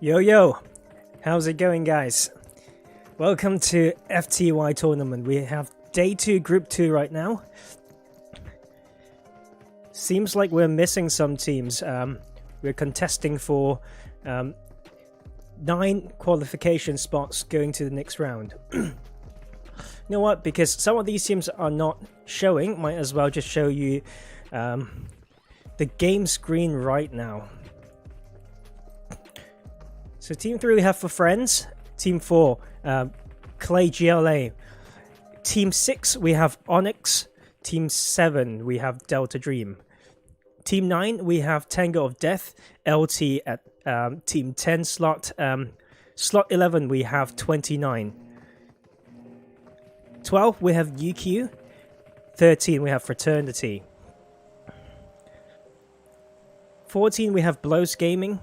Yo, how's it going, guys? Welcome to FTY Tournament. We have day 2, group 2 right now. Seems like we're missing some teams. We're contesting for 9 qualification spots going to the next round. You know what? Because some of these teams are not showing, might as well just show you the game screen right now. So Team 3 we have for Friends, Team 4, Clay GLA, Team 6 we have Onyx, Team 7 we have Delta Dream, Team 9 we have Tango of Death, LT at Team 10 slot, slot 11 we have 29, 12 we have UQ, 13 we have Fraternity, 14 we have Blows Gaming,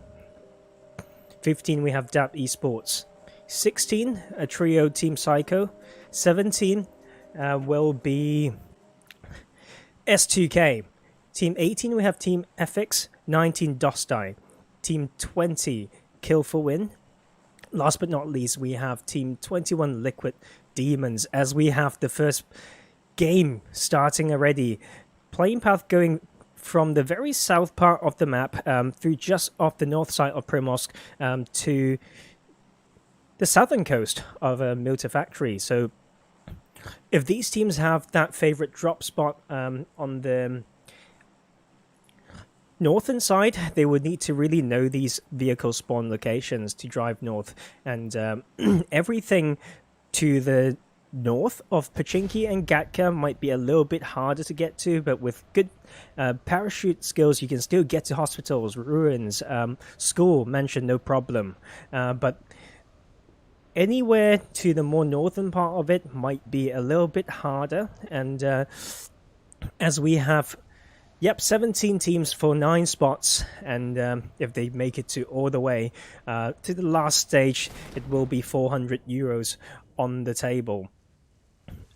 15 we have DAP Esports, 16 a trio Team Psycho, 17 will be S2K, Team 18 we have Team Effex, 19 Dhostai, Team 20 Kill for Win. Last but not least we have Team 21 Liquid Demons, as we have the first game starting already. Playing path going from the very south part of the map through just off the north side of Primosk to the southern coast of Milta Factory. So if these teams have that favorite drop spot on the northern side, they would need to really know these vehicle spawn locations to drive north, and everything to the north of Pachinki and Gatka might be a little bit harder to get to, but with good parachute skills you can still get to hospitals, ruins, school, mansion, no problem. But anywhere to the more northern part of it might be a little bit harder, and as we have 17 teams for 9 spots, and if they make it to all the way to the last stage, it will be 400 euros on the table.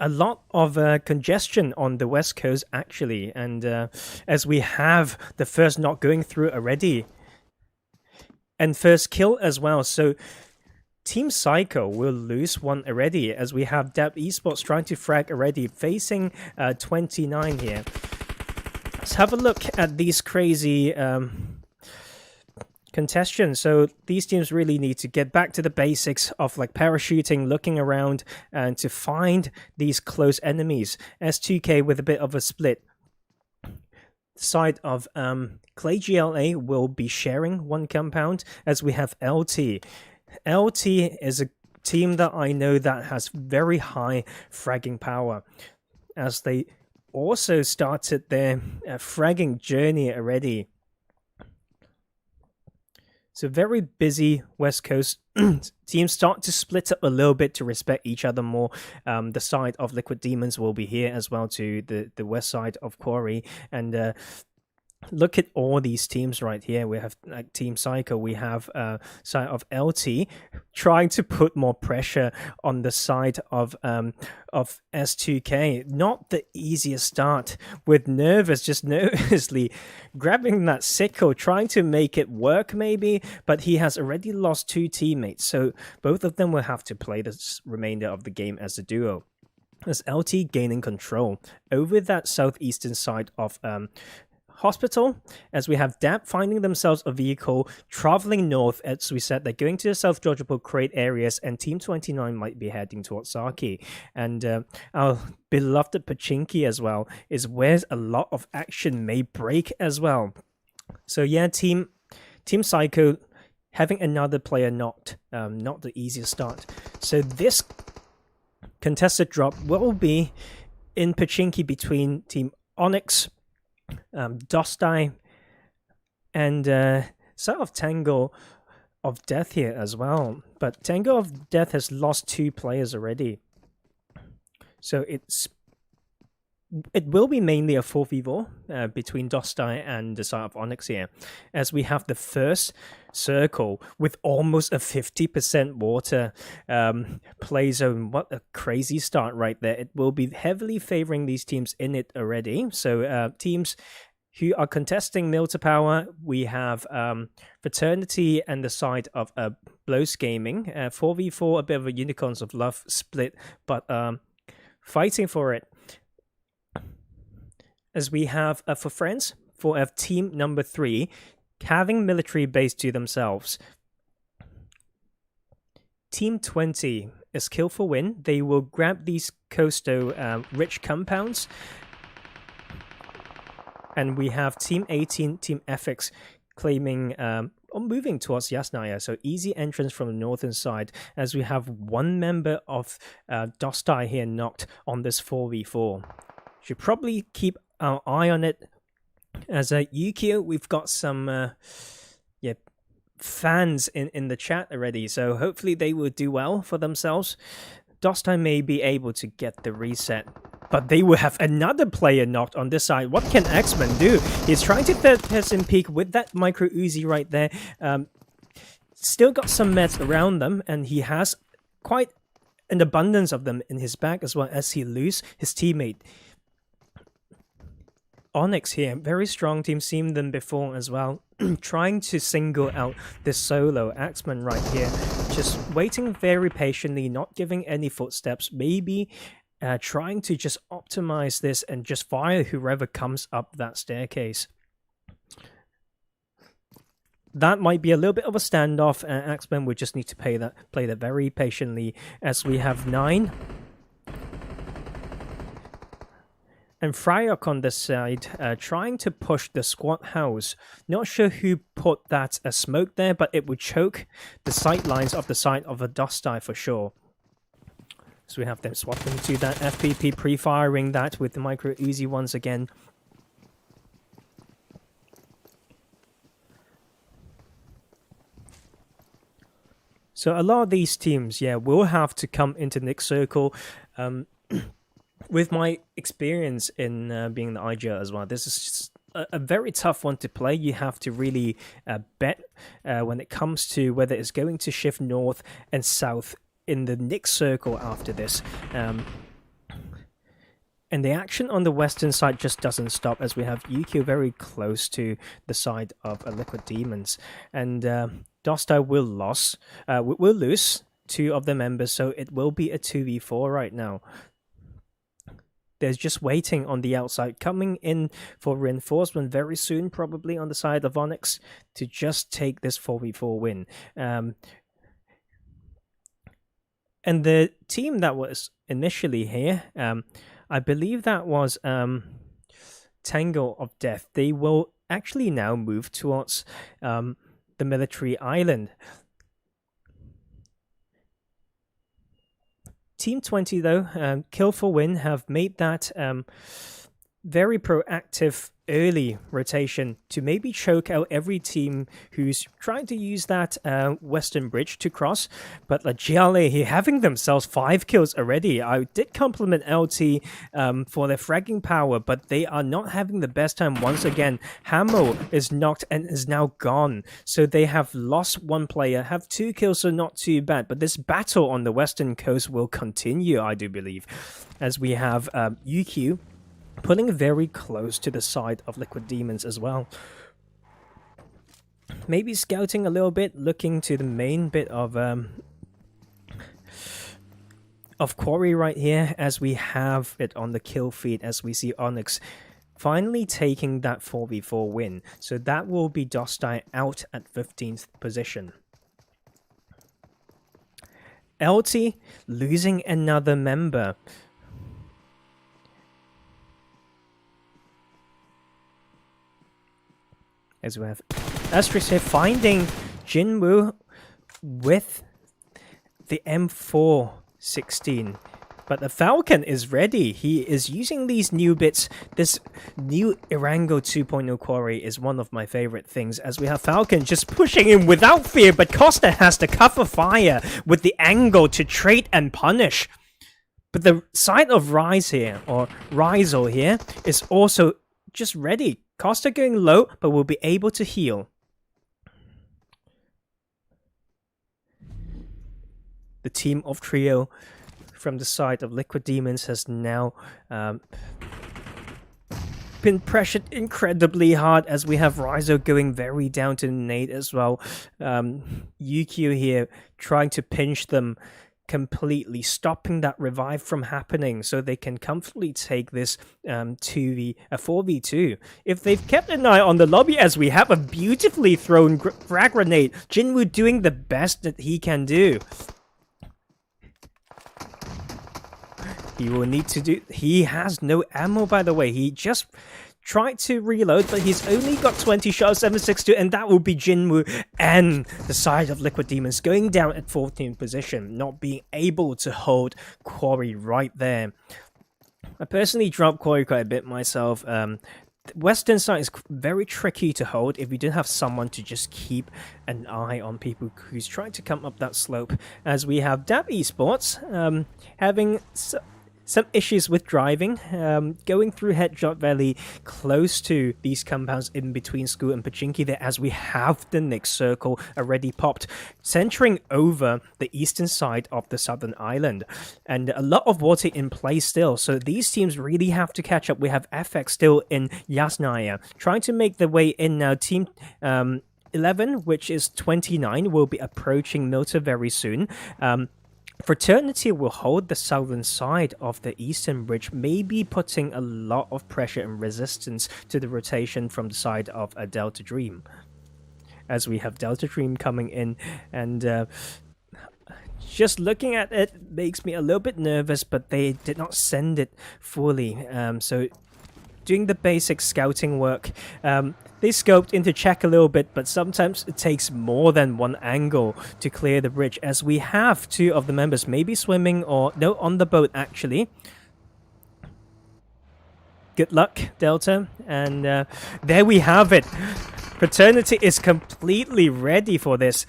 A lot of congestion on the west coast actually, and as we have the first knock going through already and first kill as well, so Team Psycho will lose one already, as we have DAP Esports trying to frag already, facing 29 here. Let's have a look at these crazy contention. So these teams really need to get back to the basics of like parachuting, looking around, and to find these close enemies. S2K with a bit of a split. Side of Clay GLA will be sharing one compound, as we have LT. LT is a team that I know that has very high fragging power, as they also started their fragging journey already. So very busy West Coast. Teams start to split up a little bit to respect each other more. The side of Liquid Demons will be here as well to the west side of Quarry. And look at all these teams right here. We have like Team Psycho. We have side of LT trying to put more pressure on the side of S2K. Not the easiest start, with just nervously grabbing that sickle, trying to make it work maybe, but he has already lost 2 teammates. So both of them will have to play the remainder of the game as a duo. As LT gaining control over that southeastern side of Hospital, as we have DAP finding themselves a vehicle traveling north. As we said, they're going to the South Georgia crate areas, and Team 29 might be heading towards Saki. And our beloved Pachinki as well is where a lot of action may break as well. So yeah, Team Psycho having another player knocked, not the easiest start. So this contested drop will be in Pachinki between Team Onyx, Dhostai, and sort of Tango of Death here as well. But Tango of Death has lost 2 players already, so it will be mainly a 4v4 between Dhostai and the side of Onyx here, as we have the first circle with almost a 50% water play zone. What a crazy start right there. It will be heavily favoring these teams in it already. So teams who are contesting Milta Power. We have Fraternity and the side of Blows Gaming. 4v4, a bit of a Unicorns of Love split, but fighting for it. As we have for Friends, for team number 3, having military base to themselves. Team 20 is kill for win. They will grab these coastal rich compounds. And we have Team 18, Team Effex, claiming or moving towards Yasnaya. So easy entrance from the northern side, as we have one member of Dhostai here knocked on this 4v4. Should probably keep our eye on it. As Yukio, we've got some fans in the chat already, so hopefully they will do well for themselves. Dhostai may be able to get the reset, but they will have another player knocked on this side. What can X-Men do? He's trying to third-person peek with that micro Uzi right there. Still got some meds around them, and he has quite an abundance of them in his bag as well, as he loses his teammate. Onyx here, very strong team, seen them before as well. Trying to single out this solo Axeman right here, just waiting very patiently, not giving any footsteps, maybe trying to just optimize this and just fire whoever comes up that staircase. That might be a little bit of a standoff. Axeman would just need to play that very patiently, as we have 9. And Freyok on this side, trying to push the squad house. Not sure who put that smoke there, but it would choke the sight lines of the side of a Dhostai for sure. So we have them swapping to that FPP, pre-firing that with the micro Uzi once again. So a lot of these teams, will have to come into the next circle. With my experience in being the IGL as well, this is just a very tough one to play. You have to really bet when it comes to whether it's going to shift north and south in the next circle after this. And the action on the western side just doesn't stop, as we have UQ very close to the side of Liquid Demons. And Dhostai will lose 2 of the members, so it will be a 2v4 right now. There's just waiting on the outside, coming in for reinforcement very soon, probably on the side of Onyx, to just take this 4v4 win. And the team that was initially here, I believe that was Tango of Death. They will actually now move towards the military island. Team 20, though, kill for win, have made that very proactive early rotation to maybe choke out every team who's trying to use that western bridge to cross. But Giale here having themselves 5 kills already. I did compliment LT for their fragging power, but they are not having the best time once again. Hamo is knocked and is now gone. So they have lost 1 player, have 2 kills, so not too bad. But this battle on the western coast will continue, I do believe, as we have UQ pulling very close to the side of Liquid Demons as well. Maybe scouting a little bit, looking to the main bit of Quarry right here, as we have it on the kill feed, as we see Onyx finally taking that 4v4 win. So that will be Dhostai out at 15th position. LT losing another member. As we have Asterisk here finding Jinwoo with the M416. But the Falcon is ready. He is using these new bits. This new Erangel 2.0 quarry is one of my favorite things, as we have Falcon just pushing in without fear, but Costa has to cover fire with the angle to trade and punish. But the side of Rise here, or Rizel here, is also just ready. Costa going low, but will be able to heal. The team of Trio from the side of Liquid Demons has now been pressured incredibly hard as we have Ryzo going very down to nade as well. UQ here trying to pinch them completely, stopping that revive from happening so they can comfortably take this 4v2. If they've kept an eye on the lobby, as we have a beautifully thrown frag grenade, Jinwoo doing the best that he can do. He will need to do... He has no ammo, by the way. He just tried to reload, but he's only got 20 shots, 762, and that will be Jinwoo and the side of Liquid Demons going down at 14th position, not being able to hold Quarry right there. I personally dropped Quarry quite a bit myself. Western side is very tricky to hold if you don't have someone to just keep an eye on people who's trying to come up that slope, as we have Dab Esports having some issues with driving, going through Headshot Valley close to these compounds in between School and Pachinki there, as we have the Nyx circle already popped, centering over the eastern side of the southern island, and a lot of water in play still, so these teams really have to catch up. We have Effex still in Yasnaya, trying to make their way in now. Team 11, which is 29, will be approaching Milta very soon. Fraternity will hold the southern side of the eastern bridge, maybe putting a lot of pressure and resistance to the rotation from the side of a Delta Dream. As we have Delta Dream coming in, and just looking at it makes me a little bit nervous, but they did not send it fully. So doing the basic scouting work, they scoped in to check a little bit, but sometimes it takes more than one angle to clear the bridge, as we have two of the members maybe swimming or no, on the boat actually. Good luck, Delta, and there we have it. Fraternity is completely ready for this,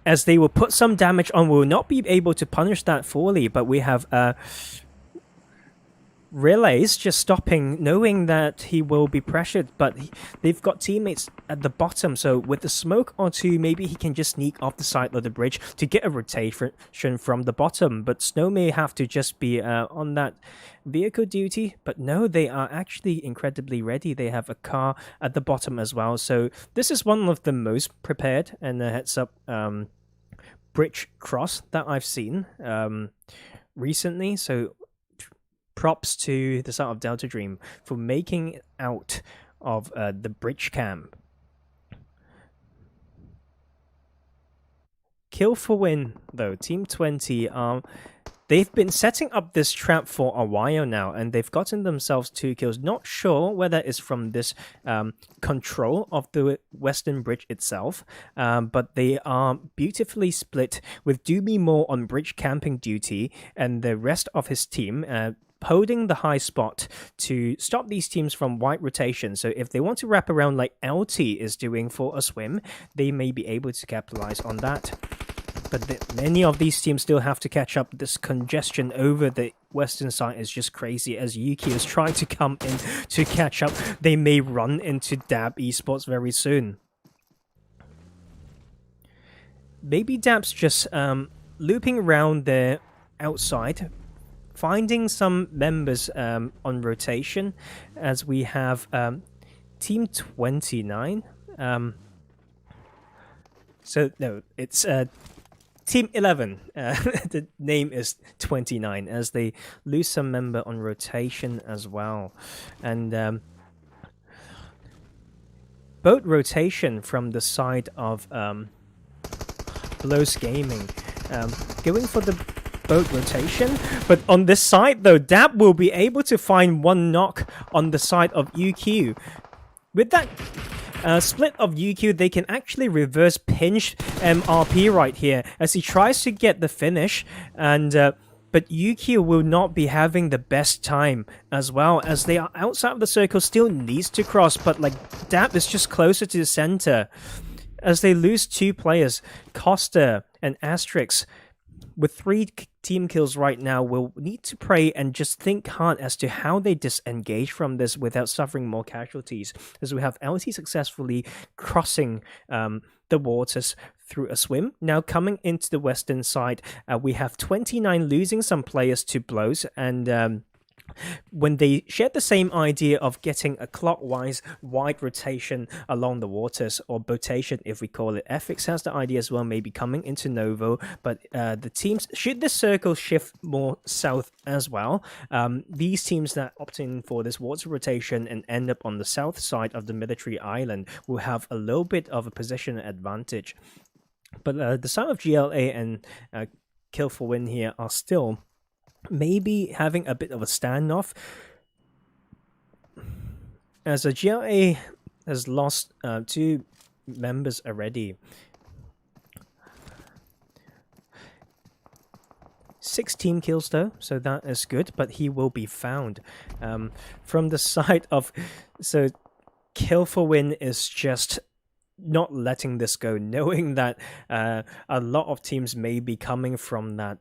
as they will put some damage on. Will not be able to punish that fully, but we have Relays just stopping, knowing that he will be pressured, but they've got teammates at the bottom, so with the smoke or two, maybe he can just sneak off the side of the bridge to get a rotation from the bottom. But Snow may have to just be on that vehicle duty, but no, they are actually incredibly ready. They have a car at the bottom as well, so this is one of the most prepared and a heads up bridge cross that I've seen recently, so props to the start of Delta Dream for making out of the bridge camp. Kill for win, though. Team 20, they've been setting up this trap for a while now, and they've gotten themselves 2 kills. Not sure whether it's from this control of the western bridge itself, but they are beautifully split, with Doomy more on bridge camping duty, and the rest of his team holding the high spot to stop these teams from wide rotation. So if they want to wrap around like LT is doing for a swim, they may be able to capitalize on that. But many of these teams still have to catch up. This congestion over the western side is just crazy, as Yuki is trying to come in to catch up. They may run into Dab Esports very soon. Maybe Dab's just looping around there outside, finding some members on rotation, as we have Team 29. So, no, it's Team 11. The name is 29, as they lose some member on rotation as well. And boat rotation from the side of Blows Gaming. Going for the boat rotation, but on this side though, Dab will be able to find one knock on the side of UQ. With that split of UQ, they can actually reverse pinch MRP right here as he tries to get the finish, and but UQ will not be having the best time as well, as they are outside of the circle, still needs to cross, but like Dab is just closer to the center, as they lose 2 players, Costa and Asterix. With 3 team kills right now, we'll need to pray and just think hard as to how they disengage from this without suffering more casualties, as we have LT successfully crossing the waters through a swim. Now coming into the western side, we have 29 losing some players to Blows, and when they shared the same idea of getting a clockwise wide rotation along the waters, or botation if we call it. Effex has the idea as well, maybe coming into Novo, but the teams, should the circle shift more south as well, these teams that opt in for this water rotation and end up on the south side of the military island will have a little bit of a position advantage. But the side of GLA and Kill for Win here are still maybe having a bit of a standoff, as a GLA has lost 2 members already. 6 team kills though, so that is good, but he will be found. From the side of... So Kill for Win is just not letting this go, knowing that a lot of teams may be coming from that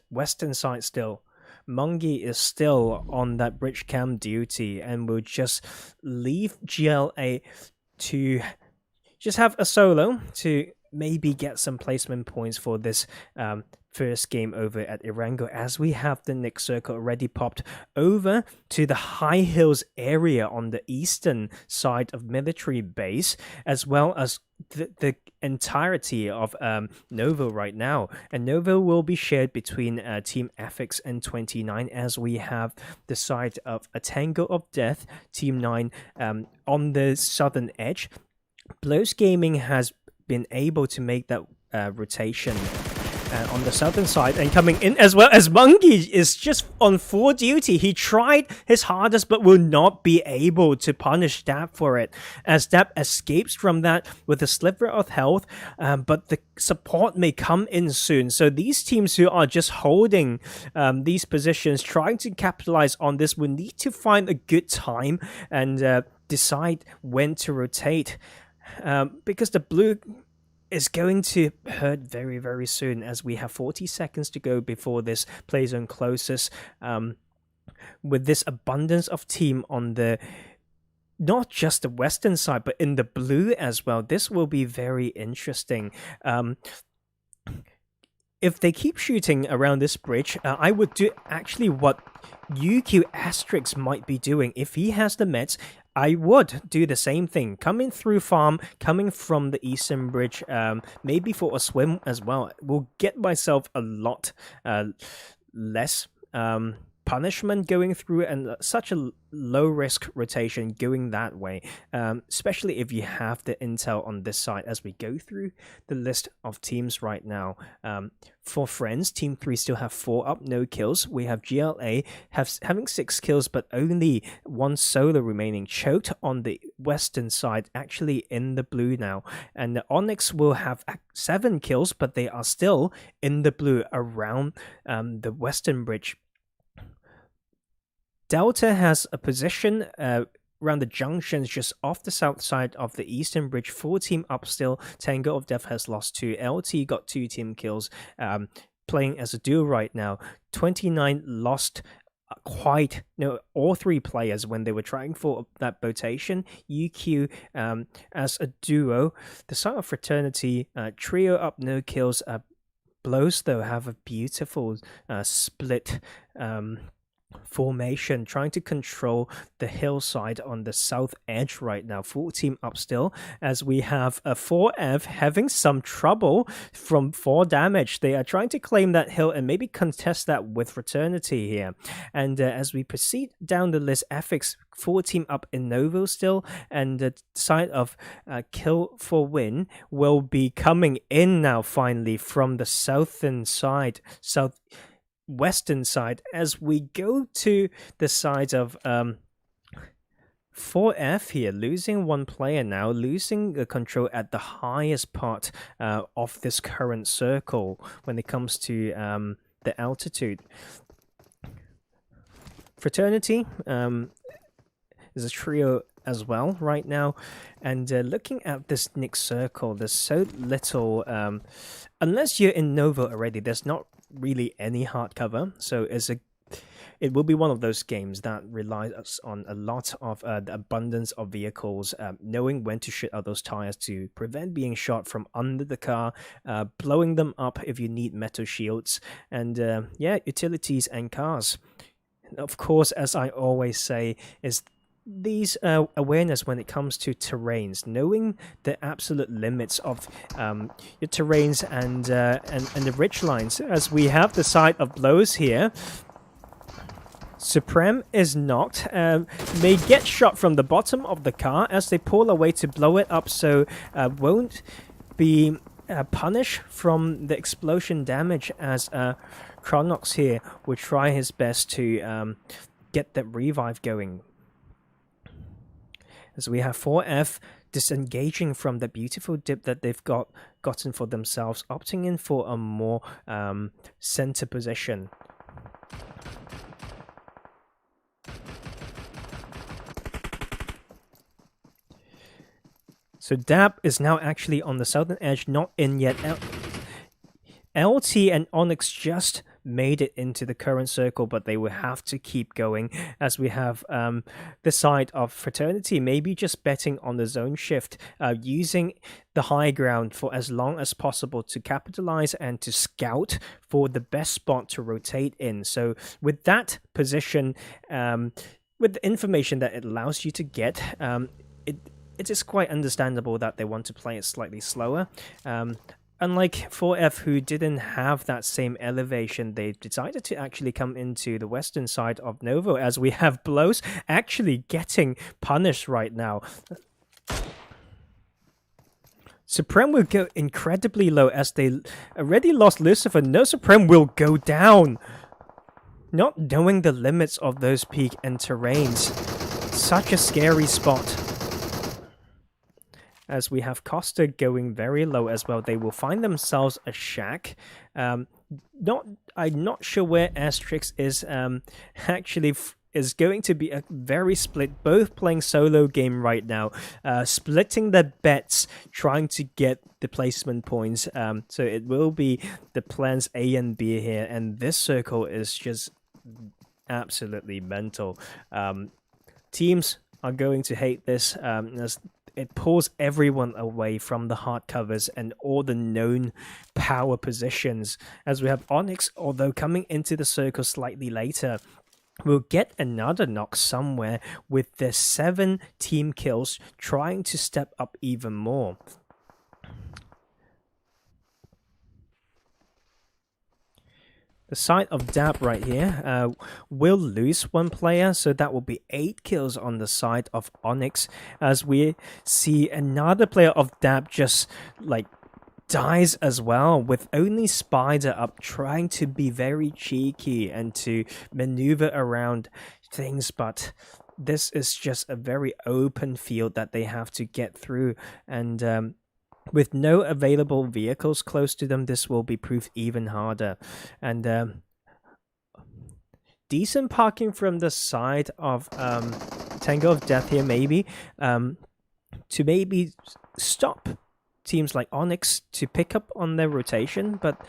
western side still. Mungi is still on that bridge cam duty and will just leave GLA to just have a solo to maybe get some placement points for this first game over at Erangel, as we have the Nick circle already popped over to the high hills area on the eastern side of military base, as well as the entirety of Novo right now. And Novo will be shared between Team Effex and 29, as we have the side of a Tango of Death, Team 9 on the southern edge. Blows Gaming has been able to make that rotation on the southern side, and coming in as well as Mungi is just on full duty. He tried his hardest but will not be able to punish Dab for it, as Dab escapes from that with a sliver of health, but the support may come in soon. So these teams who are just holding these positions, trying to capitalize on this, will need to find a good time and decide when to rotate, because the blue is going to hurt very, very soon, as we have 40 seconds to go before this play zone closes. With this abundance of team on the, not just the western side, but in the blue as well, this will be very interesting. If they keep shooting around this bridge, I would do actually what UQ Asterix might be doing. If he has the meds, I would do the same thing. Coming through farm, coming from the eastern bridge, maybe for a swim as well. Will get myself a lot less punishment going through, and such a low risk rotation going that way, especially if you have the intel on this side. As we go through the list of teams right now, for Friends, Team 3 still have 4 up, no kills. We have GLA having 6 kills, but only 1 solo remaining, choked on the western side, actually in the blue now. And the Onyx will have 7 kills, but they are still in the blue around the western bridge. Delta has a position around the junctions just off the south side of the eastern bridge. 4 team up still. Tango of Death has lost 2. LT got 2 team kills, playing as a duo right now. 29 lost all 3 players when they were trying for that botation. UQ as a duo. The side of Fraternity, trio up, no kills. Blows though have a beautiful split formation, trying to control the hillside on the south edge right now. 4 team up still, as we have a 4F having some trouble from 4 damage. They are trying to claim that hill and maybe contest that with Fraternity here. And as we proceed down the list, Effex 4 team up in Novo still, and the side of Kill for Win will be coming in now finally from the southern side, western side, as we go to the side of 4F here, losing 1 player now, losing the control at the highest part of this current circle when it comes to the altitude. Fraternity is a trio as well right now, and looking at this Nick circle, there's so little, unless you're in Nova already, there's not really any hard cover, so it will be one of those games that relies on a lot of the abundance of vehicles, knowing when to shoot out those tires to prevent being shot from under the car, blowing them up if you need metal shields, and yeah, utilities and cars. Of course, as I always say, is these awareness when it comes to terrains, knowing the absolute limits of your terrains and the ridge lines. As we have the side of blows here, Supreme is knocked, may get shot from the bottom of the car as they pull away to blow it up, so won't be punished from the explosion damage, as Chronox here will try his best to get that revive going. As we have 4F disengaging from the beautiful dip that they've gotten for themselves, opting in for a more center position. So Dab is now actually on the southern edge, not in yet. LT and Onyx just made it into the current circle, but they will have to keep going, as we have the side of Fraternity maybe just betting on the zone shift, using the high ground for as long as possible to capitalize and to scout for the best spot to rotate in. So with that position, with the information that it allows you to get, it is quite understandable that they want to play it slightly slower. Unlike 4F, who didn't have that same elevation, they decided to actually come into the western side of Novo, as we have blows actually getting punished right now. Supreme will go incredibly low, as they already lost Lucifer. No, Supreme will go down. Not knowing the limits of those peak and terrains. Such a scary spot. As we have Costa going very low as well, they will find themselves a shack. I'm not sure where Asterix is. Actually, is going to be a very split. Both playing solo game right now, splitting their bets, trying to get the placement points. So it will be the plans A and B here, and this circle is just absolutely mental. Teams are going to hate this, as it pulls everyone away from the hard covers and all the known power positions. As we have Onyx, although coming into the circle slightly later, will get another knock somewhere with their 7 team kills, trying to step up even more. The side of Dab right here will lose 1 player, so that will be 8 kills on the side of Onyx, as we see another player of Dab just like dies as well, with only Spider up, trying to be very cheeky and to maneuver around things, but this is just a very open field that they have to get through, and with no available vehicles close to them, this will be proved even harder. And decent parking from the side of Tango of Death here, maybe, to maybe stop teams like Onyx to pick up on their rotation. But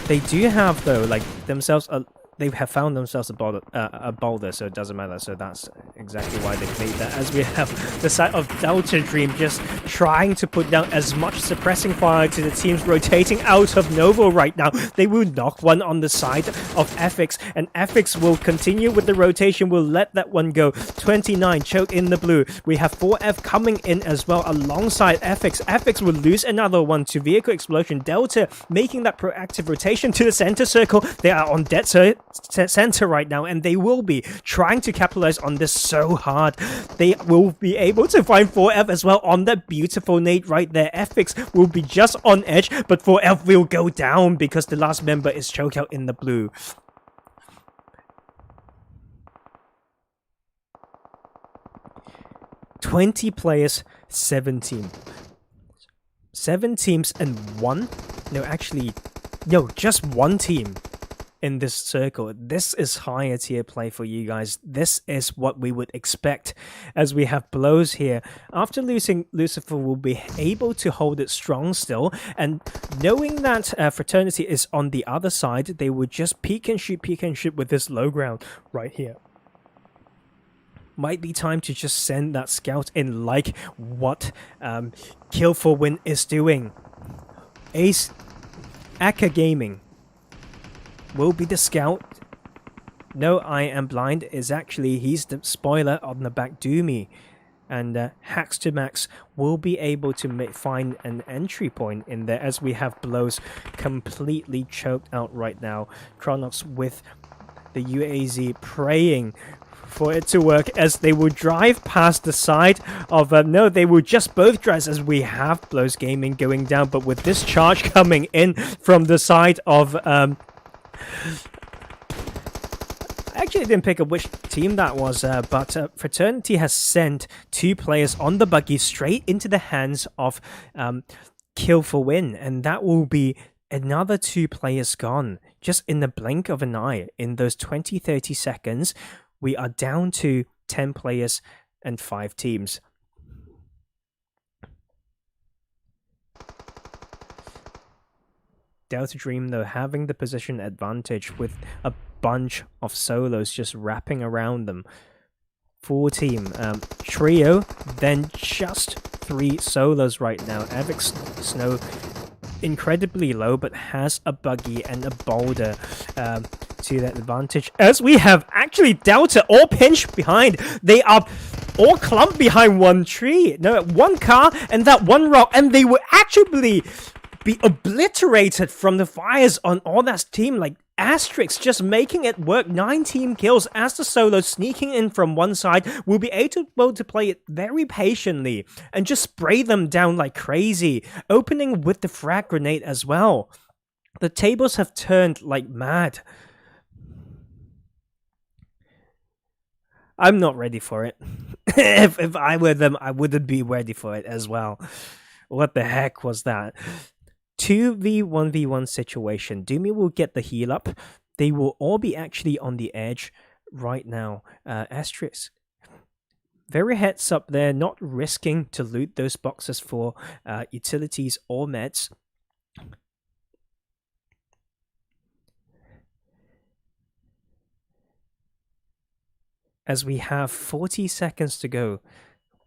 they do have, though, like themselves they have found themselves a boulder, so it doesn't matter. So that's exactly why they played that. As we have the side of Delta Dream just trying to put down as much suppressing fire to the teams rotating out of Novo right now. They will knock one on the side of Effex, and Effex will continue with the rotation, will let that one go. 29 choke in the blue. We have 4F coming in as well alongside Effex. Effex will lose another one to vehicle explosion. Delta making that proactive rotation to the center circle. They are on dead center right now, and they will be trying to capitalize on this so hard. They will be able to find 4F as well on that beautiful nade right there. Effex will be just on edge, but 4F will go down because the last member is choked out in the blue. "20 players, 17. 7 teams and just 1 team in this circle. This is higher tier play for you guys. This is what we would expect, as we have blows here. After losing, Lucifer will be able to hold it strong still, and knowing that Fraternity is on the other side, they would just peek and shoot with this low ground right here. Might be time to just send that scout in, like what Kill for Win is doing. Ace Aka Gaming will be the scout No, I Am Blind is actually, he's the spoiler on the back Doomy. And Hacks to Max will be able to find an entry point in there, as we have Blows completely choked out right now. Chronox with the UAZ praying for it to work, as they will drive past the side of no, they will just both drive, as we have Blows Gaming going down, but with this charge coming in from the side of I actually didn't pick up which team that was, but Fraternity has sent 2 players on the buggy straight into the hands of Kill for Win, and that will be another 2 players gone just in the blink of an eye. In those 20-30 seconds, we are down to 10 players and 5 teams. Delta Dream, though, having the position advantage with a bunch of solos just wrapping around them. 4 team trio, then just 3 solos right now. Effex Snow incredibly low, but has a buggy and a boulder to that advantage, as we have actually Delta all pinched behind. They are all clumped behind one tree, no, one car and that one rock, and they will actually be obliterated from the fires on all that team. Like Asterix just making it work. 9 team kills as the solo sneaking in from one side will be able to play it very patiently and just spray them down like crazy, opening with the frag grenade as well. The tables have turned like mad. I'm not ready for it. If I were them, I wouldn't be ready for it as well. What the heck was that? 2v1v1 situation. Doomy will get the heal up. They will all be actually on the edge right now. Asterix, very heads up there, not risking to loot those boxes for utilities or meds. As we have 40 seconds to go.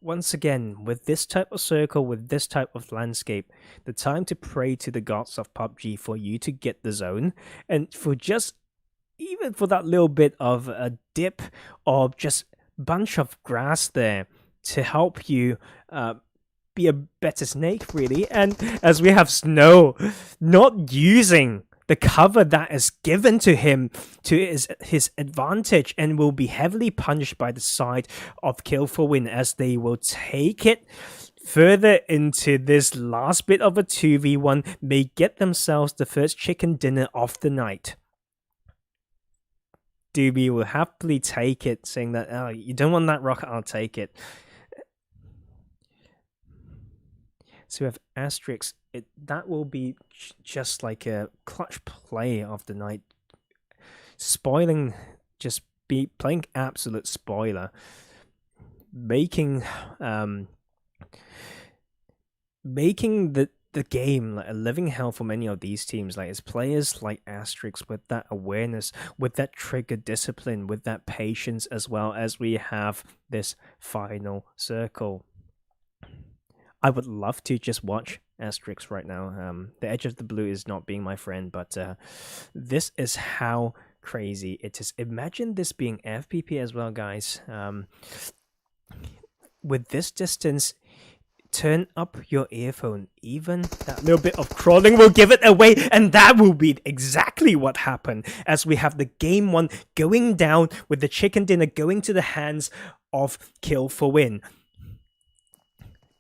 Once again, with this type of circle, with this type of landscape, the time to pray to the gods of PUBG for you to get the zone, and for just, even for that little bit of a dip or just bunch of grass there to help you be a better snake, really. And as we have Snow not using the cover that is given to him to his advantage, and will be heavily punished by the side of Kill for Win, as they will take it further into this last bit of a 2v1, may get themselves the first chicken dinner of the night. Doobie will happily take it, saying that, oh, you don't want that rocket, I'll take it. So we have Asterix. That will be just like a clutch play of the night. Spoiling, just be playing absolute spoiler. Making the game like a living hell for many of these teams. Like, it's players like Asterix with that awareness, with that trigger discipline, with that patience, as well as we have this final circle. I would love to just watch Asterix right now. The Edge of the Blue is not being my friend, but this is how crazy it is. Imagine this being FPP as well, guys. With this distance, turn up your earphone. Even that little bit of crawling will give it away, and that will be exactly what happened, as we have the game 1 going down, with the chicken dinner going to the hands of Kill for Win.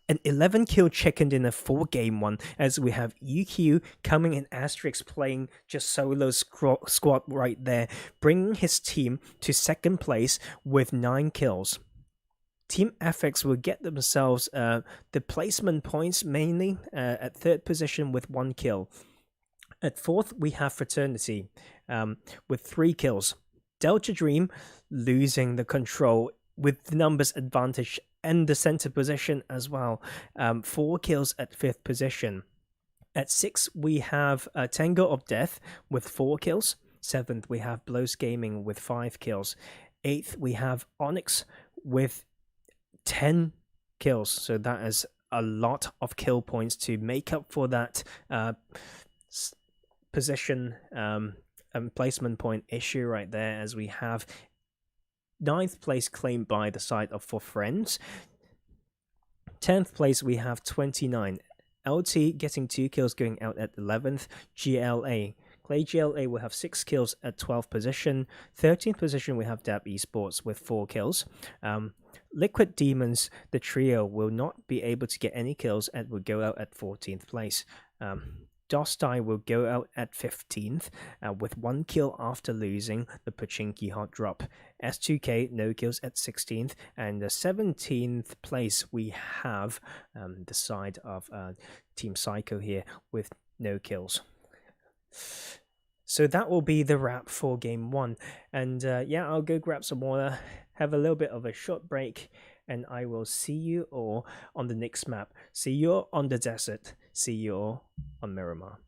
An 11 kill chicken dinner for game 1, as we have UQ coming in, Asterix playing just solo squad right there, bringing his team to 2nd place with 9 kills. Team Effex will get themselves the placement points mainly at 3rd position with 1 kill. At 4th, we have Fraternity with 3 kills. Delta Dream losing the control with the numbers advantage and the center position as well. 4 kills at 5th position. At 6th, we have Tango of Death with 4 kills. 7th, we have Blows Gaming with 5 kills. 8th, we have Onyx with 10 kills. So that is a lot of kill points to make up for that position placement point issue right there, as we have 9th place claimed by the side of For Friends. 10th place we have 29. LT getting 2 kills, going out at 11th. GLA. Clay GLA will have 6 kills at 12th position. 13th position we have Dab Esports with 4 kills. Liquid Demons, the trio, will not be able to get any kills and will go out at 14th place. Dhostai will go out at 15th with 1 kill after losing the Pochinki hot drop. S2K, no kills at 16th. And the 17th place we have the side of Team Psycho here with no kills. So that will be the wrap for game 1. And yeah, I'll go grab some water, have a little bit of a short break, and I will see you all on the next map. See you all on the desert. See you all on Miramar.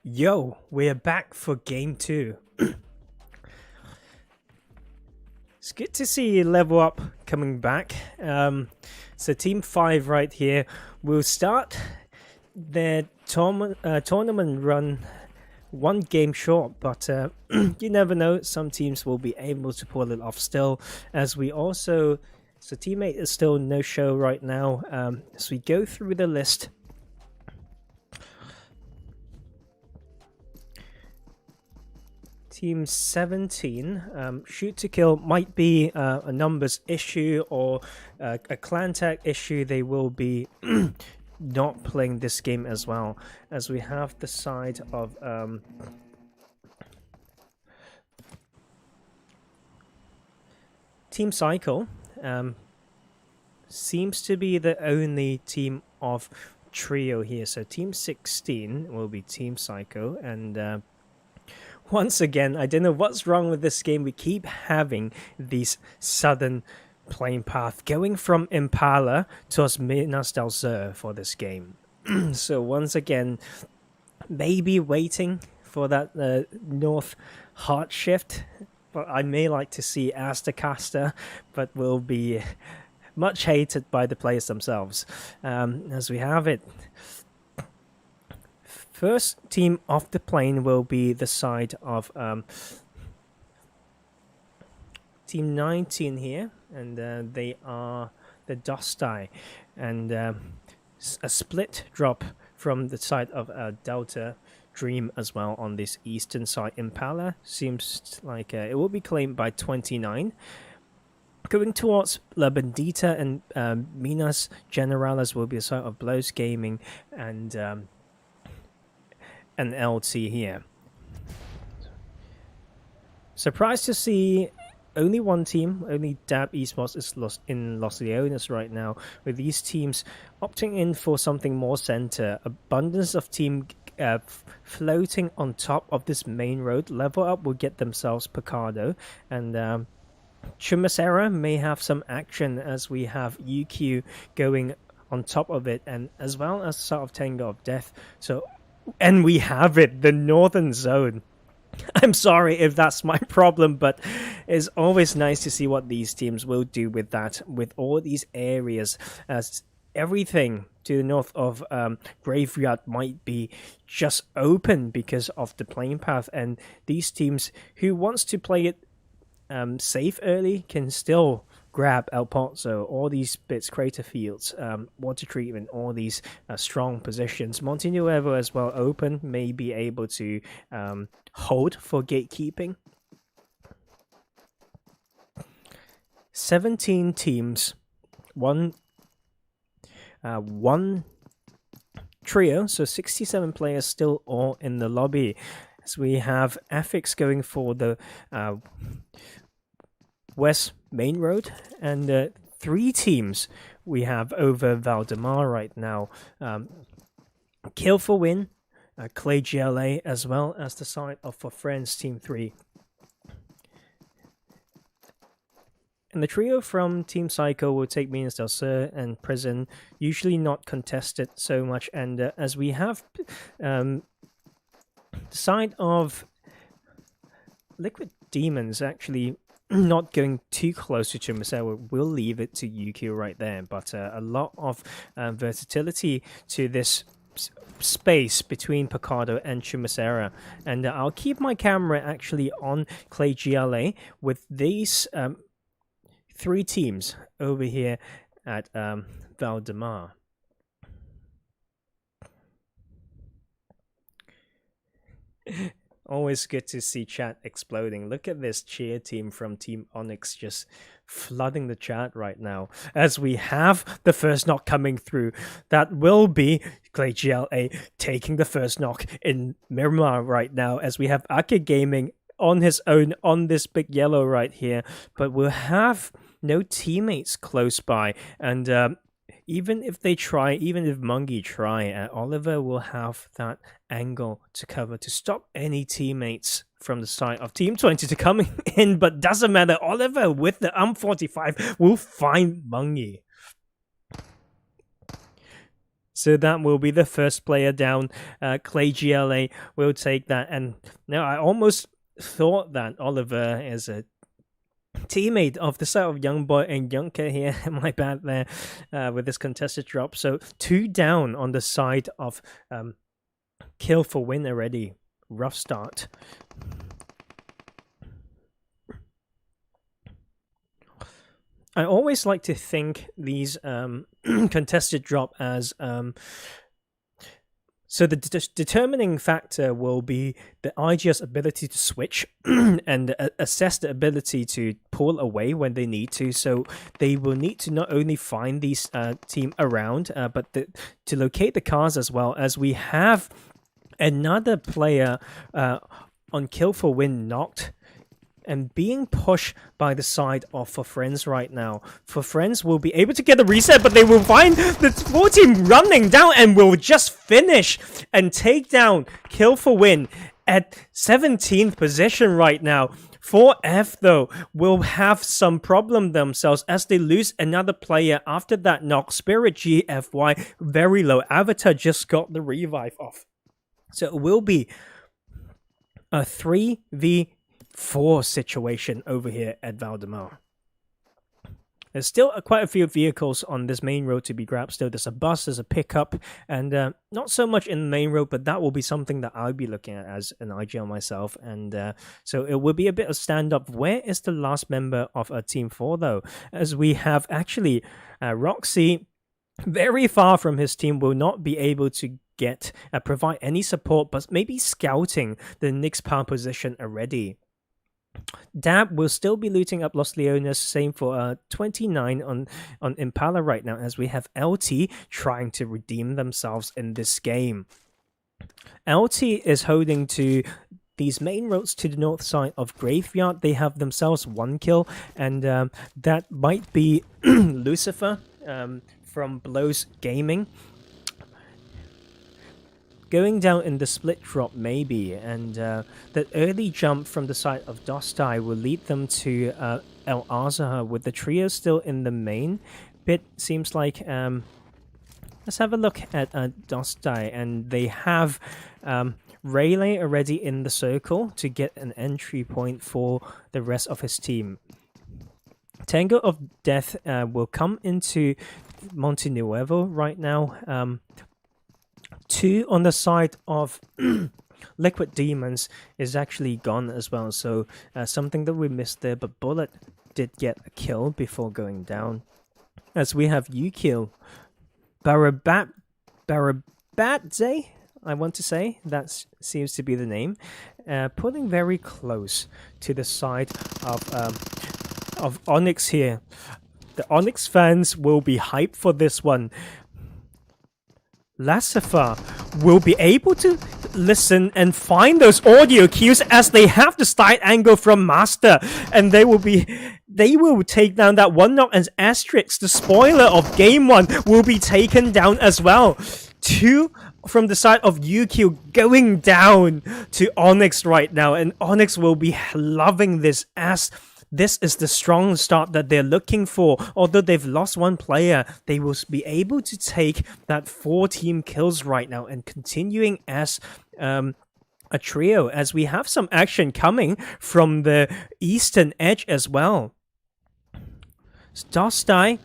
Yo, we're back for game 2. It's good to see LvL Up coming back. So Team 5 right here will start their tournament run one game short, but you never know, some teams will be able to pull it off still, as we also... So teammate is still no show right now. As we go through the list... Team 17, shoot to kill might be a numbers issue or a clan tag issue. They will be not playing this game as well, as we have the side of Team Cycle. Seems to be the only team of trio here. So Team 16 will be Team Psycho, and once again, I don't know what's wrong with this game. We keep having these sudden playing path going from Impala towards Minas del Sur for this game. So once again, maybe waiting for that north hard shift. But I may like to see Astacaster, but will be much hated by the players themselves. As we have it. First team off the plane will be the side of Team 19 here, and they are the Dhostai, and a split drop from the side of Delta Dream as well on this eastern side. Impala seems like it will be claimed by 29. Going towards La Bandita and Minas Generales will be a side of Blows Gaming and an LT here. Surprised to see only one team, only Dab Esports is lost in Los Leones right now, with these teams opting in for something more center. Abundance of team floating on top of this main road. LvL Up will get themselves Picado, and Chumacera may have some action, as we have UQ going on top of it, and as well as sort of Tango of Death. So, and we have it, the northern zone. I'm sorry if that's my problem, but it's always nice to see what these teams will do with that, with all these areas, as everything to the north of Graveyard might be just open because of the playing path, and these teams who wants to play it safe early can still grab El Pozo, all these bits, crater fields, water treatment, all these strong positions. Montenuevo as well open, may be able to hold for gatekeeping. 17 teams, one trio, so 67 players still all in the lobby. So we have Effex going for the West Main Road, and 3 teams we have over Valdemar right now. Kill for Win, Clay GLA, as well as the side of For Friends Team 3. And the trio from Team Psycho will take Minas del Sur and Prison, usually not contested so much. And as we have the side of Liquid Demons actually not going too close to Chumacera, we'll leave it to UQ right there. But a lot of versatility to this space between Picado and Chumacera. And I'll keep my camera actually on Clay GLA with these 3 teams over here at Valdemar. Always good to see chat exploding. Look at this cheer team from Team Onyx just flooding the chat right now, as we have the first knock coming through. That will be Clay GLA taking the first knock in Miramar right now, as we have Ake Gaming on his own on this big yellow right here, but we'll have no teammates close by. And even if they try, even if Mungie try, Oliver will have that angle to cover to stop any teammates from the side of Team 20 to coming in. But doesn't matter, Oliver with the M45 will find Mungie. So that will be the first player down. Clay GLA will take that. And now I almost thought that Oliver is a teammate of the side of Youngboy and Yunker here. My bad there with this contested drop. So 2 down on the side of Kill for Win already. Rough start. I always like to think these contested drop as so the determining factor will be the IGL's ability to switch and assess the ability to pull away when they need to. So they will need to not only find these team around, but to locate the cars as well, as we have another player on Kill for Win knocked and being pushed by the side of For Friends right now. For Friends will be able to get a reset, but they will find the 4 team running down and will just finish and take down Kill for Win at 17th position right now. 4F, though, will have some problem themselves as they lose another player after that knock. Spirit GFY, very low. Avatar just got the revive off. So it will be a 3v4 situation over here at Valdemar. There's still quite a few vehicles on this main road to be grabbed. Still, there's a bus, there's a pickup, and not so much in the main road, but that will be something that I'll be looking at as an IGL myself. And so it will be a bit of stand-up. Where is the last member of Team 4, though? As we have actually Roxy, very far from his team, will not be able to provide any support, but maybe scouting the next power position already. Dab will still be looting up Los Leones, same for 29 on Impala right now, as we have LT trying to redeem themselves in this game. LT is holding to these main roads to the north side of Graveyard. They have themselves 1 kill, and that might be Lucifer from Blows Gaming. Going down in the split drop maybe, and that early jump from the side of Dhostai will lead them to El Azhar with the trio still in the main. Bit seems like, let's have a look at Dhostai, and they have Rayleigh already in the circle to get an entry point for the rest of his team. Tango of Death will come into Monte Nuevo right now. 2 on the side of Liquid Demons is actually gone as well, so something that we missed there, but Bullet did get a kill before going down. As we have Ukill, Barabadze, I want to say, that seems to be the name, pulling very close to the side of Onyx here. The Onyx fans will be hyped for this one. Lassifer will be able to listen and find those audio cues as they have the side angle from Master, and they will take down that 1 knock, and Asterix, the spoiler of game 1, will be taken down as well. 2 from the side of UQ going down to Onyx right now, and Onyx will be loving this as this is the strong start that they're looking for. Although they've lost 1 player, they will be able to take that 4 team kills right now and continuing as a trio, as we have some action coming from the eastern edge as well. Dhostai,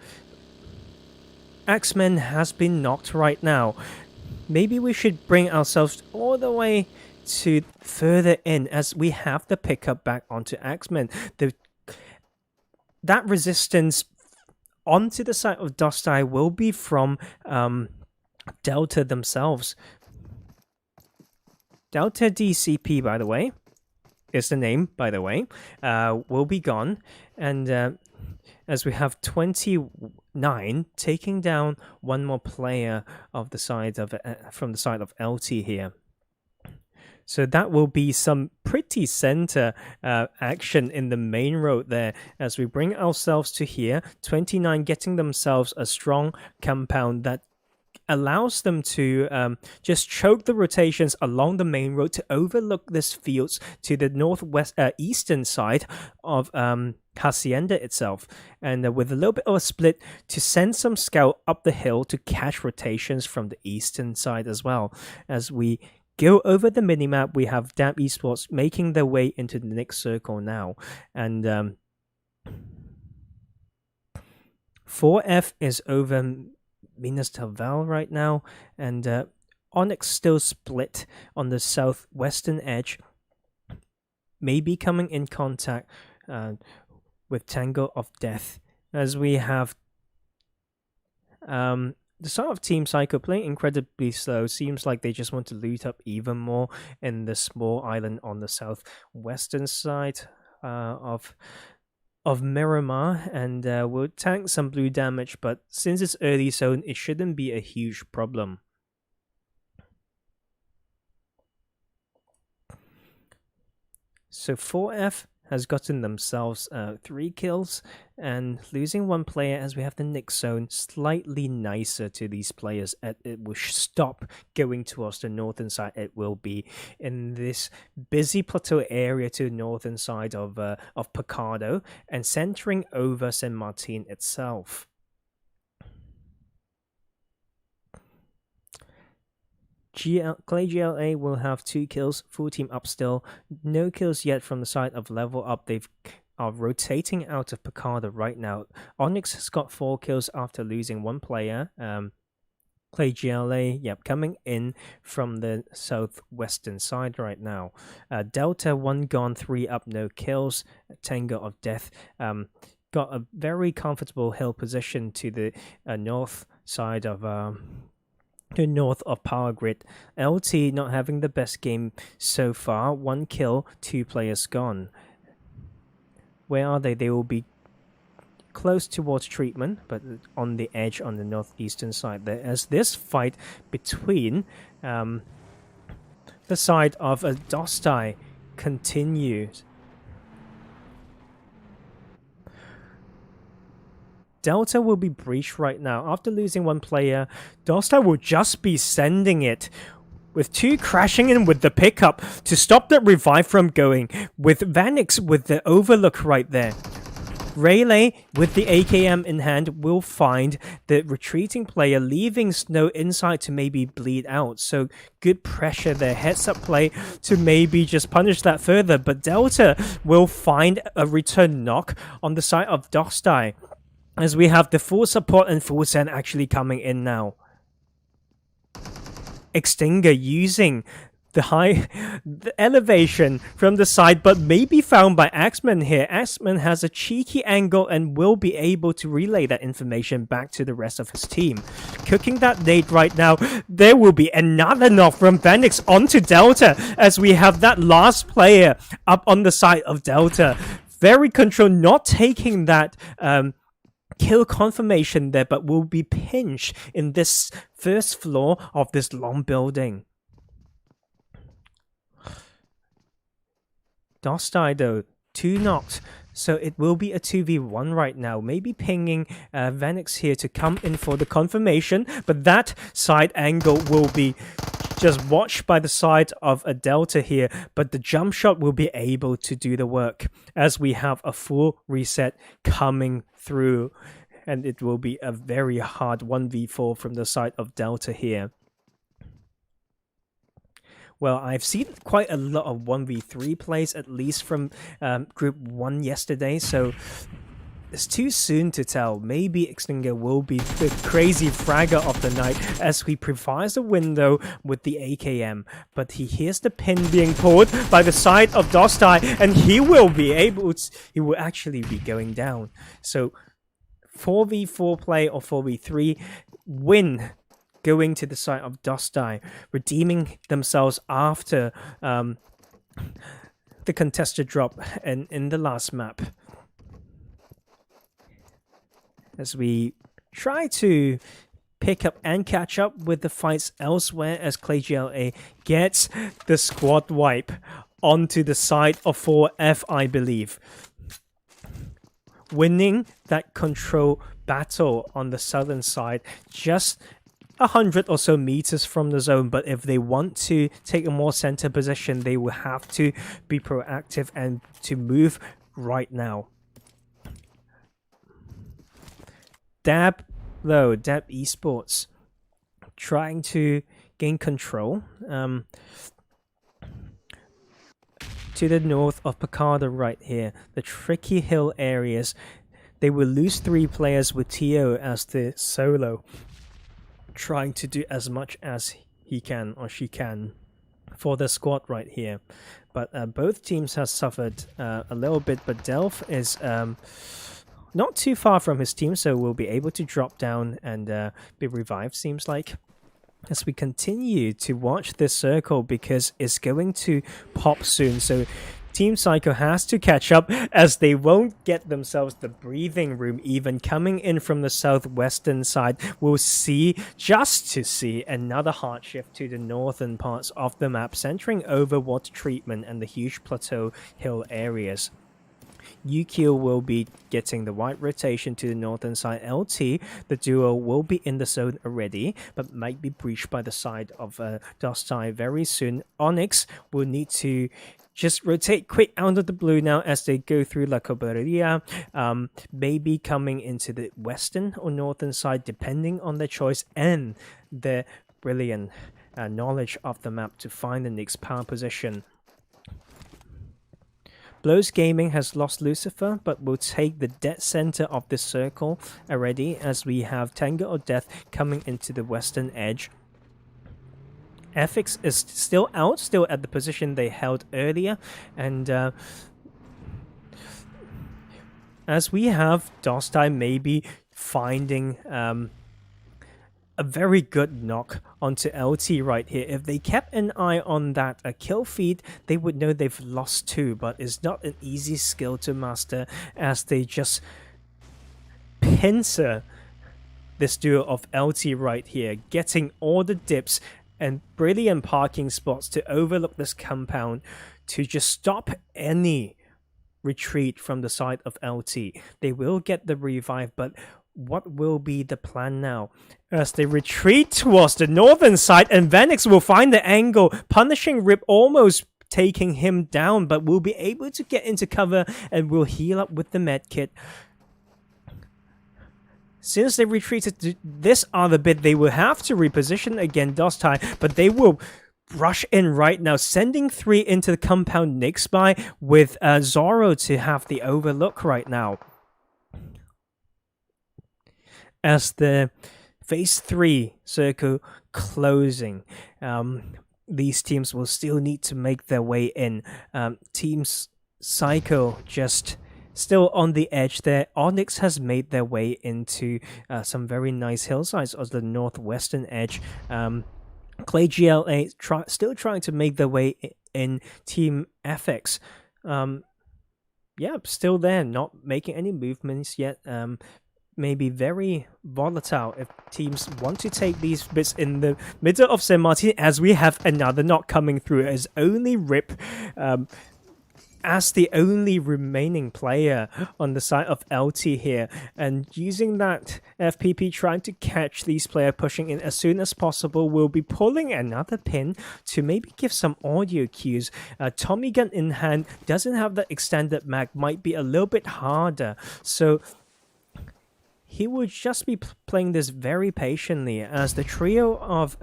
Axeman has been knocked right now. Maybe we should bring ourselves all the way to further in, as we have the pickup back onto Axeman. That resistance onto the side of Dhostai will be from Delta themselves. Delta DCP, by the way, is the name, by the way, will be gone. And as we have 29 taking down 1 more player of the side of from the side of LT here. So that will be some pretty center action in the main road there, as we bring ourselves to here. 29 getting themselves a strong compound that allows them to just choke the rotations along the main road to overlook this fields to the northwest eastern side of Hacienda itself, and with a little bit of a split to send some scout up the hill to catch rotations from the eastern side as well. As we go over the minimap, we have Damp Esports making their way into the next circle now, and 4F is over Minas del Val right now, and Onyx still split on the southwestern edge, maybe coming in contact with Tango of Death, as we have the sort of Team Psycho playing incredibly slow. Seems like they just want to loot up even more in the small island on the southwestern side of Miramar, and will tank some blue damage, but since it's early zone, it shouldn't be a huge problem. So 4F has gotten themselves 3 kills, and losing 1 player as we have the Nick zone slightly nicer to these players. It will stop going towards the northern side. It will be in this busy plateau area to the northern side of Picado and centering over San Martin itself. Clay GLA will have 2 kills, full team up still. No kills yet from the side of LvL Up. They are rotating out of Picado right now. Onyx has got 4 kills after losing 1 player. Clay GLA, coming in from the southwestern side right now. Delta 1 gone, 3 up, no kills. Tango of Death got a very comfortable hill position to the north side of to north of Power Grid. LT not having the best game so far. 1 kill, 2 players gone. Where are they? They will be close towards treatment, but on the edge on the northeastern side there, as this fight between the side of Dhostai continues. Delta will be breached right now. After losing 1 player, Dhostai will just be sending it, with 2 crashing in with the pickup to stop that revive from going, with Vanix with the overlook right there. Rayleigh with the AKM in hand will find the retreating player, leaving Snow inside to maybe bleed out. So good pressure there, heads up play to maybe just punish that further, but Delta will find a return knock on the side of Dhostai, as we have the full support and full send actually coming in now. Extinger using the elevation from the side, but maybe found by Axeman here. Axeman has a cheeky angle and will be able to relay that information back to the rest of his team. Cooking that nade right now. There will be another knock from Vanix onto Delta, as we have that last player up on the side of Delta. Very controlled, not taking that kill confirmation there, but will be pinched in this first floor of this long building. Dhostai though, 2 knocked, so it will be a 2v1 right now. Maybe pinging Vanix here to come in for the confirmation, but that side angle will be just watched by the side of a Delta here, but the jump shot will be able to do the work, as we have a full reset coming through, and it will be a very hard 1v4 from the side of Delta here. Well, I've seen quite a lot of 1v3 plays, at least from Group 1 yesterday, so it's too soon to tell. Maybe Extinger will be the crazy fragger of the night, as he provides a window with the AKM, but he hears the pin being pulled by the side of Dhostai, and he will actually be going down. So 4v4 play or 4v3 win going to the side of Dhostai, redeeming themselves after the contested drop in the last map. As we try to pick up and catch up with the fights elsewhere, as Clay GLA gets the squad wipe onto the side of 4F, I believe. Winning that control battle on the southern side, just 100 or so meters from the zone, but if they want to take a more center position, they will have to be proactive and to move right now. Dab eSports trying to gain control to the north of Picardo right here. The tricky hill areas. They will lose 3 players with Tio as the solo, trying to do as much as he can or she can for the squad right here. But both teams have suffered a little bit, but Delph is not too far from his team, so will be able to drop down and be revived, seems like. As we continue to watch this circle, because it's going to pop soon, so Team Psycho has to catch up, as they won't get themselves the breathing room even coming in from the southwestern side. We'll see, just to see, another hard shift to the northern parts of the map, centering over water treatment and the huge plateau hill areas. UQ will be getting the wide rotation to the northern side. LT, the duo, will be in the zone already, but might be breached by the side of Dhostai very soon. Onyx will need to just rotate quick out of the blue now as they go through La Coberia, maybe coming into the western or northern side, depending on their choice and their brilliant knowledge of the map to find the next power position. Blows Gaming has lost Lucifer, but will take the dead center of the circle already, as we have Tango of Death coming into the western edge. Effex is still out, still at the position they held earlier, and as we have Dhostai maybe finding a very good knock onto LT right here. If they kept an eye on that kill feed, they would know they've lost 2, but it's not an easy skill to master, as they just pincer this duo of LT right here, getting all the dips and brilliant parking spots to overlook this compound to just stop any retreat from the side of LT. They will get the revive, but what will be the plan now? As they retreat towards the northern side, and Venix will find the angle, punishing Rip, almost taking him down, but will be able to get into cover and will heal up with the medkit. Since they retreated to this other bit, they will have to reposition again Dhostai, but they will rush in right now, sending 3 into the compound next by, with Zoro to have the overlook right now. As the phase 3 circle closing, these teams will still need to make their way in. Teams Psycho just still on the edge there. Onyx has made their way into some very nice hillsides of the northwestern edge. Clay GLA still trying to make their way in. Team Effex, yeah, still there, not making any movements yet. Maybe very volatile if teams want to take these bits in the middle of St. Martin, as we have another knock coming through, as only Rip, as the only remaining player on the side of LT here, and using that FPP, trying to catch these players pushing in as soon as possible. Will be pulling another pin to maybe give some audio cues. Tommy gun in hand, doesn't have the extended mag, might be a little bit harder, so he would just be playing this very patiently, as the trio of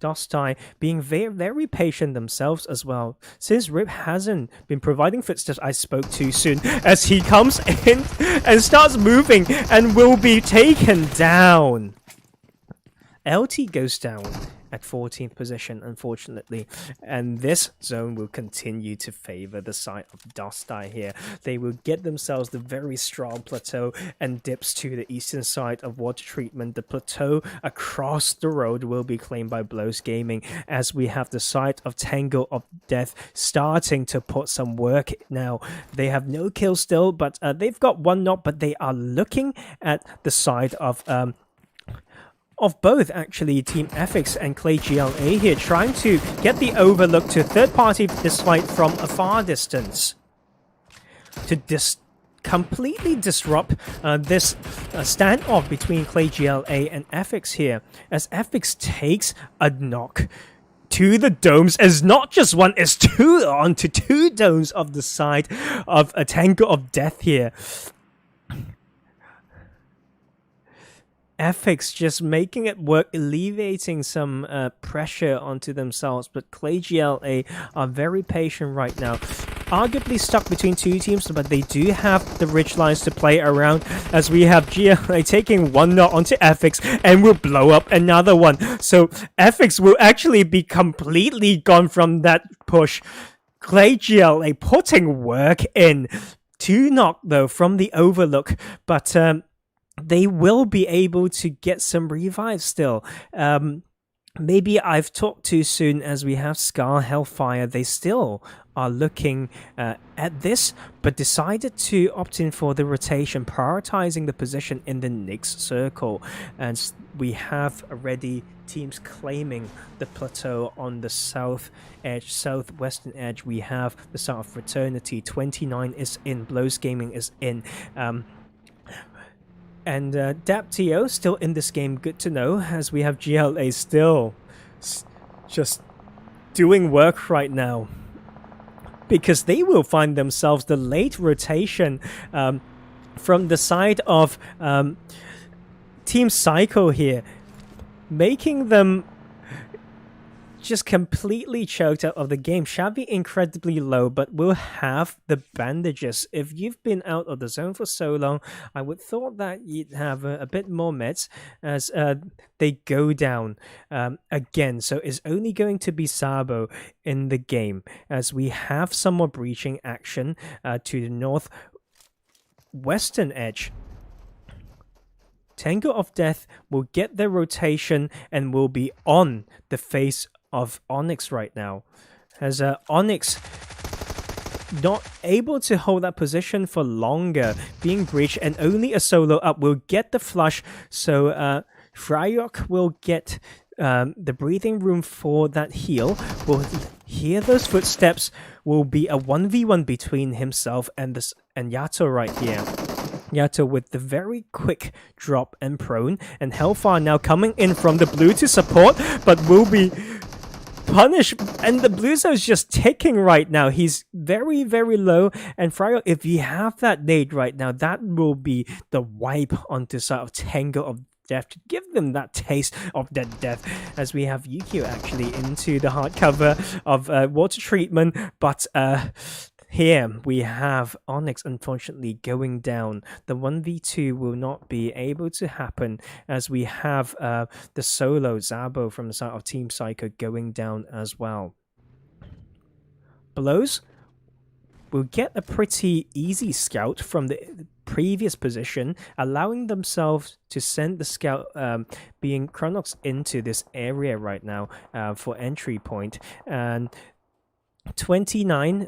Dhostai being very, very patient themselves as well. Since Rip hasn't been providing footsteps, I spoke too soon, as he comes in and starts moving and will be taken down. LT goes down at 14th position, unfortunately, and this zone will continue to favor the side of Dhostai here. They will get themselves the very strong plateau and dips to the eastern side of water treatment. The plateau across the road will be claimed by Blows Gaming, as we have the side of Tango of Death starting to put some work now. They have no kill still, but they've got 1 knock, but they are looking at the side of both, actually, Team Effex and Clay GLA here, trying to get the overlook to third party this fight from a far distance to completely disrupt this standoff between ClayGLA and Effex here, as Effex takes a knock to the domes, as not just one, it's two onto two domes of the side of a Tango of Death here. Effex just making it work, alleviating some pressure onto themselves, but ClayGLA are very patient right now. Arguably stuck between two teams, but they do have the ridge lines to play around, as we have GLA taking one knot onto Effex and will blow up another one. So Effex will actually be completely gone from that push. ClayGLA putting work in. 2 knock though from the Overlook, but they will be able to get some revives still. Maybe I've talked too soon, as we have Scar, Hellfire. They still are looking at this, but decided to opt in for the rotation, prioritizing the position in the Nyx circle. And we have already teams claiming the plateau on the south edge, southwestern edge. We have the start of Fraternity. 29 is in, Blows Gaming is in. And Tiesos still in this game, good to know, as we have GLA still just doing work right now, because they will find themselves the late rotation from the side of Team Psycho here, making them just completely choked out of the game. Shabby incredibly low, but will have the bandages. If you've been out of the zone for so long, I would thought that you'd have a bit more meds, as they go down again. So it's only going to be Sabo in the game, as we have some more breaching action to the northwestern edge. Tango of Death will get their rotation and will be on the face of Onyx right now, as Onyx not able to hold that position for longer, being breached, and only a solo up will get the flush. So Freyok will get the breathing room for that heal. Will hear those footsteps. Will be a 1v1 between himself and Yato right here. Yato with the very quick drop and prone, and Hellfire now coming in from the blue to support, but will be punished, and the blue zone is just ticking right now. He's very, very low, and Fryo, if you have that nade right now, that will be the wipe onto side of Tango of Death to give them that taste of that death, as we have Yukio actually into the hard cover of water treatment, but here we have Onyx unfortunately going down. The 1v2 will not be able to happen, as we have the solo Zabo from the side of Team Psycho going down as well. Blows will get a pretty easy scout from the previous position, allowing themselves to send the scout being Chronox into this area right now for entry point. And 29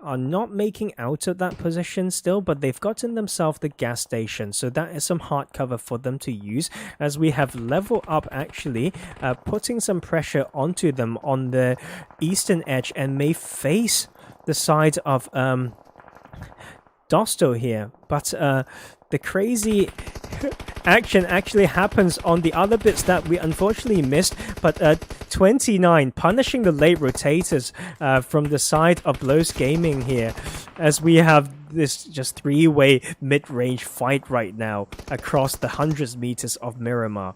are not making out of that position still, but they've gotten themselves the gas station, so that is some hard cover for them to use, as we have LvL Up actually putting some pressure onto them on the eastern edge, and may face the side of Dhostai here, but the crazy action actually happens on the other bits that we unfortunately missed, but 29 punishing the late rotators from the side of Blows Gaming here, as we have this just three-way mid-range fight right now across the hundreds meters of Miramar.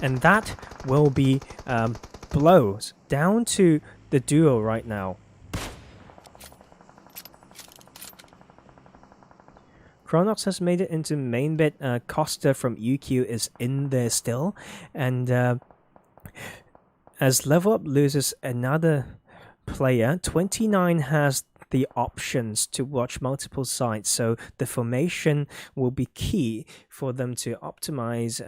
And that will be Blows down to the duo right now. Chronox has made it into main bit. Costa from UQ is in there still, and as LvL Up loses another player, 29 has the options to watch multiple sides, so the formation will be key for them to optimize,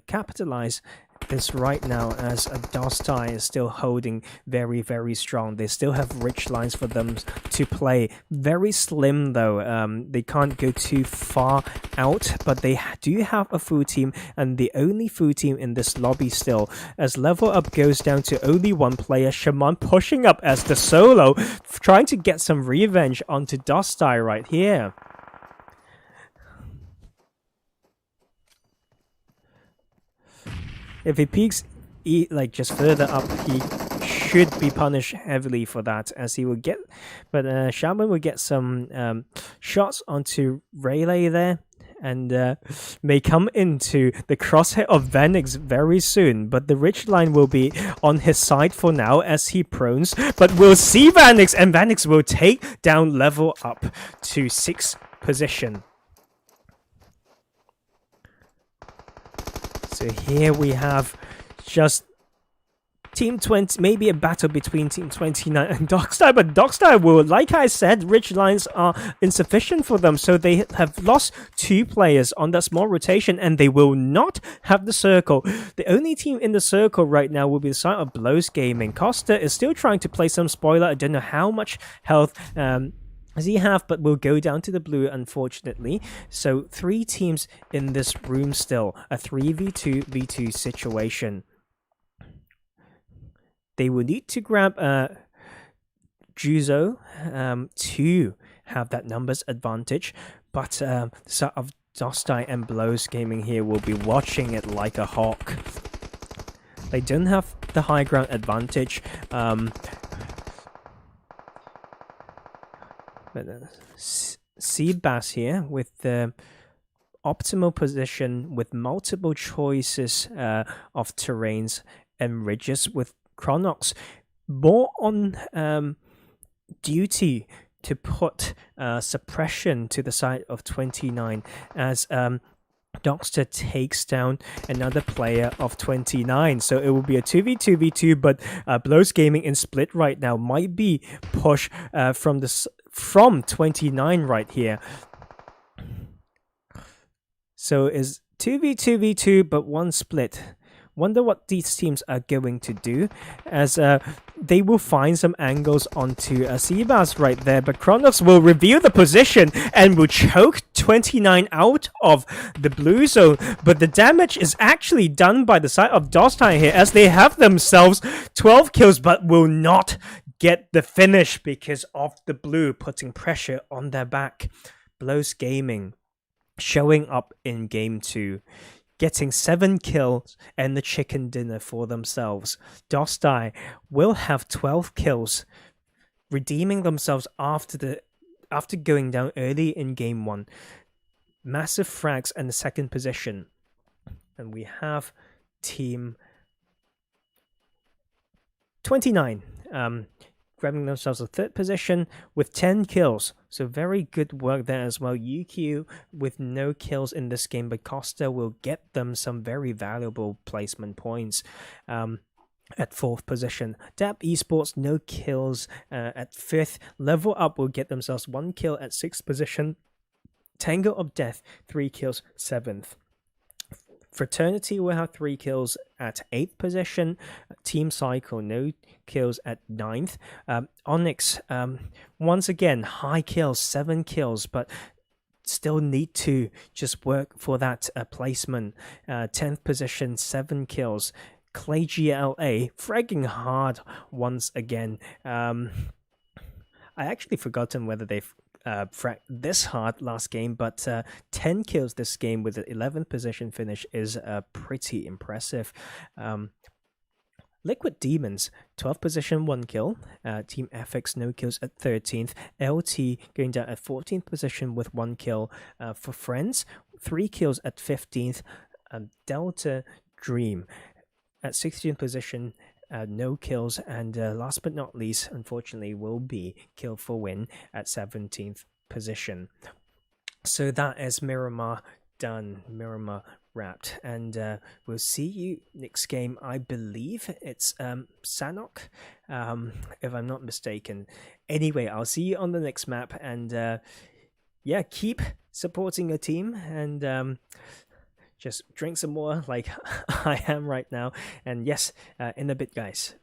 capitalize this right now, as Dhostai is still holding very, very strong. They still have rich lines for them to play. Very slim though. They can't go too far out, but they do have a full team, and the only full team in this lobby still. As level up goes down to only one player, Shaman pushing up as the solo, trying to get some revenge onto Dhostai right here. If he peeks like just further up, he should be punished heavily for that, as he will get, but Shaman will get some shots onto Rayleigh there, and may come into the crosshair of Vanix very soon, but the rich line will be on his side for now as he prones, but we'll see Vanix, and Vanix will take down level up to 6th position. So here we have just Team 20, maybe a battle between Team 29 and Dhostai, but Dhostai will, like I said, rich lines are insufficient for them, so they have lost 2 players on that small rotation, and they will not have the circle. The only team in the circle right now will be the side of Blows Gaming. Costa is still trying to play some spoiler. I don't know how much health as he have, but will go down to the blue, unfortunately. So 3 teams in this room still, a 3v2v2 situation. They will need to grab Juzo to have that numbers advantage, but sort of Dhostai and Blows Gaming here will be watching it like a hawk. They don't have the high ground advantage. But Seabass here with the optimal position with multiple choices of terrains and ridges, with Chronox more on duty to put suppression to the side of 29 as Doxter takes down another player of 29. So it will be a 2v2v2, but Blows Gaming in split right now might be push from 29 right here. So is 2v2v2 but 1 split. Wonder what these teams are going to do, as they will find some angles onto Seabass right there, but Chronox will reveal the position and will choke 29 out of the blue zone, but the damage is actually done by the side of Dhostai here, as they have themselves 12 kills but will not get the finish because of the blue putting pressure on their back. Blows Gaming showing up in game 2, getting 7 kills and the chicken dinner for themselves. Dhostai will have 12 kills, redeeming themselves after going down early in game 1. Massive frags and the 2nd position. And we have team 29 grabbing themselves a 3rd position with 10 kills. So very good work there as well. UQ with no kills in this game, but Costa will get them some very valuable placement points. At 4th position. DAP Esports, no kills at 5th. Level Up will get themselves 1 kill at 6th position. Tango of Death, 3 kills, 7th. Fraternity will have 3 kills at 8th position. Team Cycle, no kills at 9th. Onyx, once again, high kills, 7 kills, but still need to just work for that placement. 10th position, 7 kills. Clay GLA, fragging hard once again. I actually forgotten whether they've fragged this hard last game, but 10 kills this game with the 11th position finish is pretty impressive. Liquid Demons, 12th position, 1 kill. Team Effex, no kills at 13th. LT going down at 14th position with 1 kill. For Friends, 3 kills at 15th. Delta Dream at 16th position, no kills. And last but not least, unfortunately, will be Kill for Win at 17th position. So that is Miramar done. Miramar wrapped, and we'll see you next game. I believe it's Sanhok, if I'm not mistaken. Anyway, I'll see you on the next map, and yeah, keep supporting your team, and just drink some more like I am right now. And yes, in a bit, guys.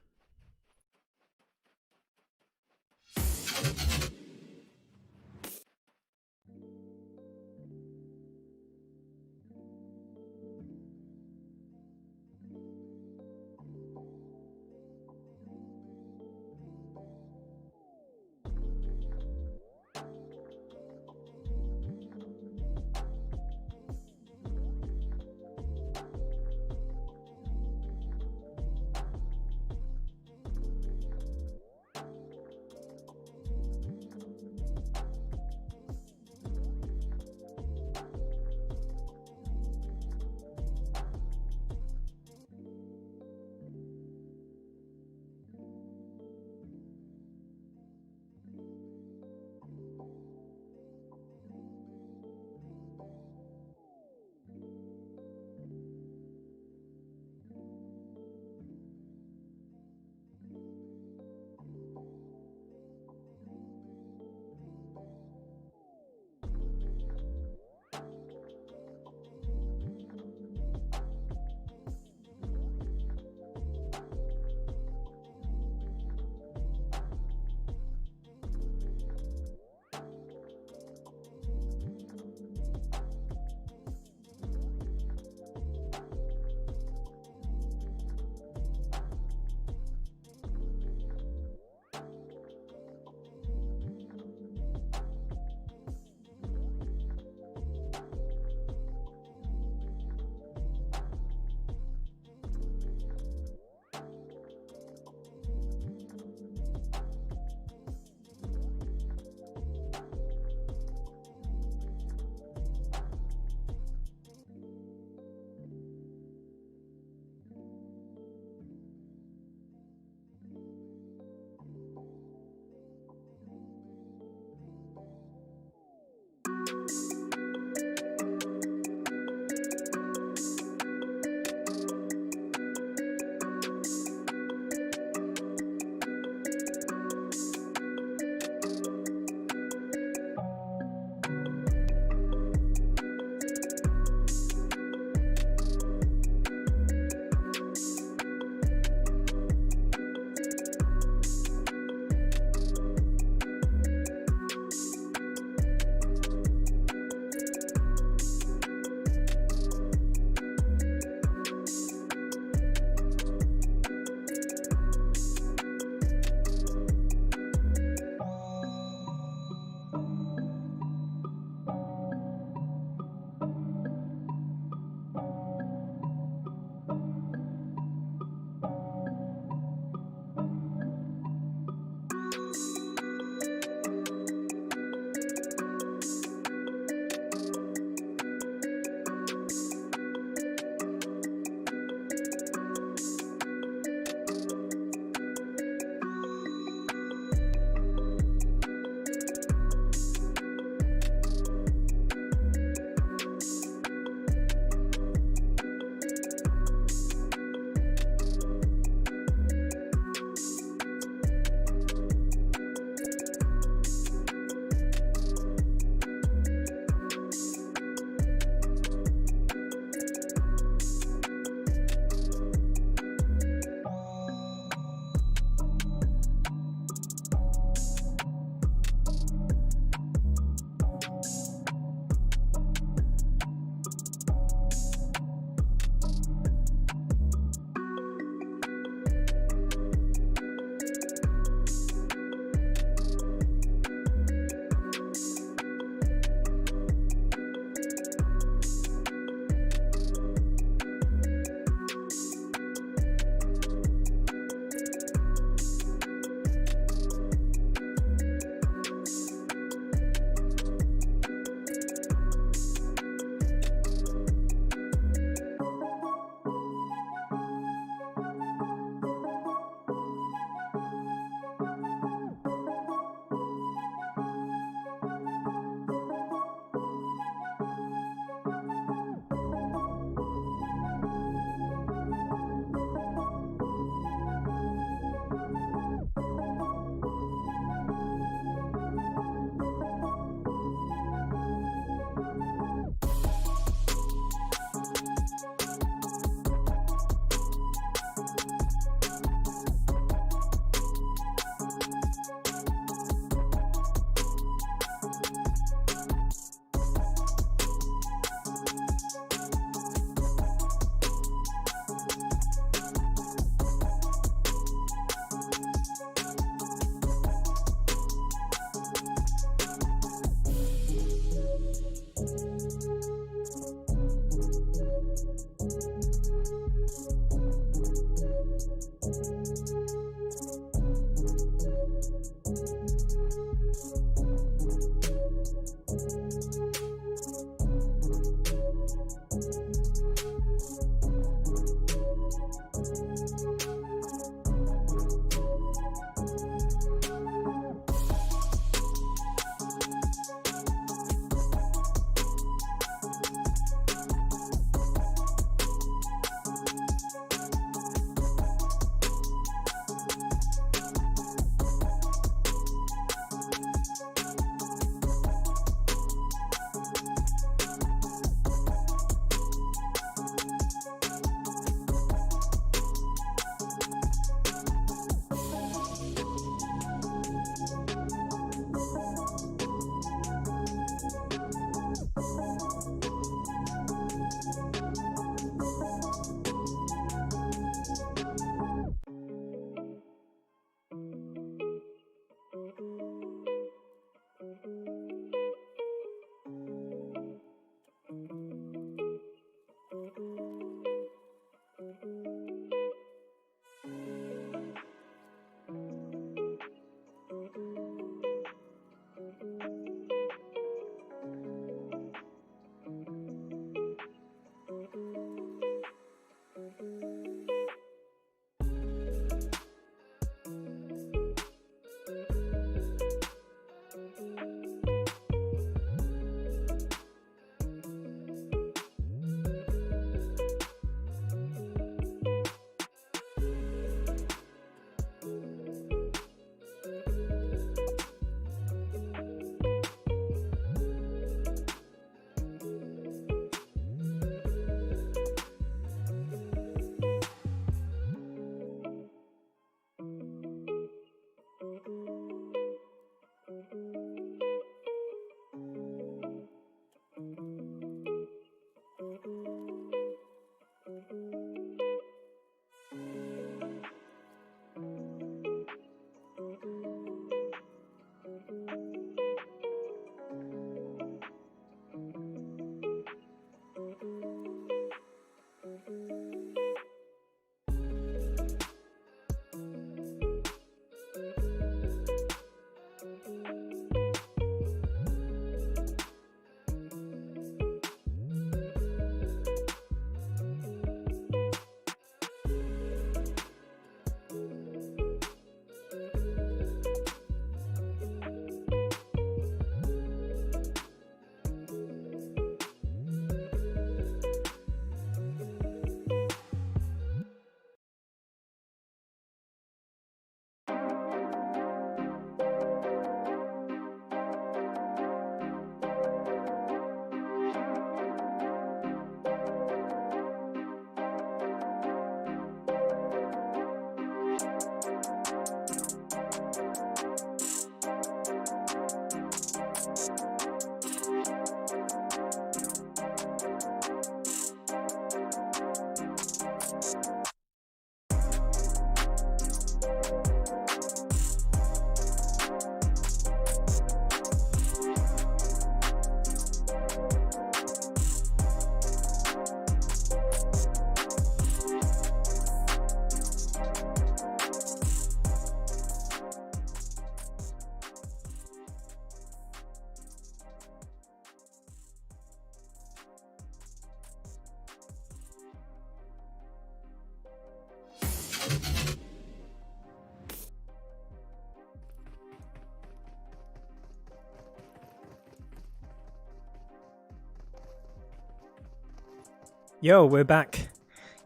Yo, we're back.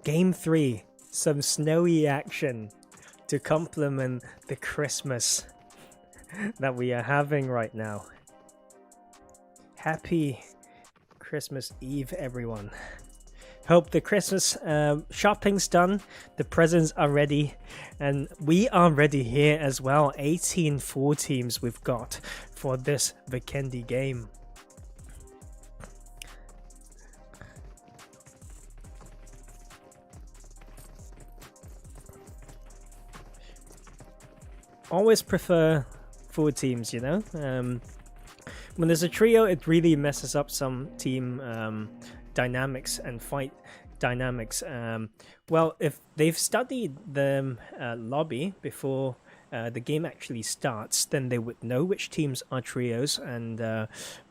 Game 3. Some snowy action to complement the Christmas that we are having right now. Happy Christmas Eve, everyone. Hope the Christmas shopping's done, the presents are ready, and we are ready here as well. 18 full teams we've got for this Vikendi game. Always prefer full teams, you know? When there's a trio, it really messes up some team dynamics and fight dynamics. Well, if they've studied the lobby before the game actually starts, then they would know which teams are trios. And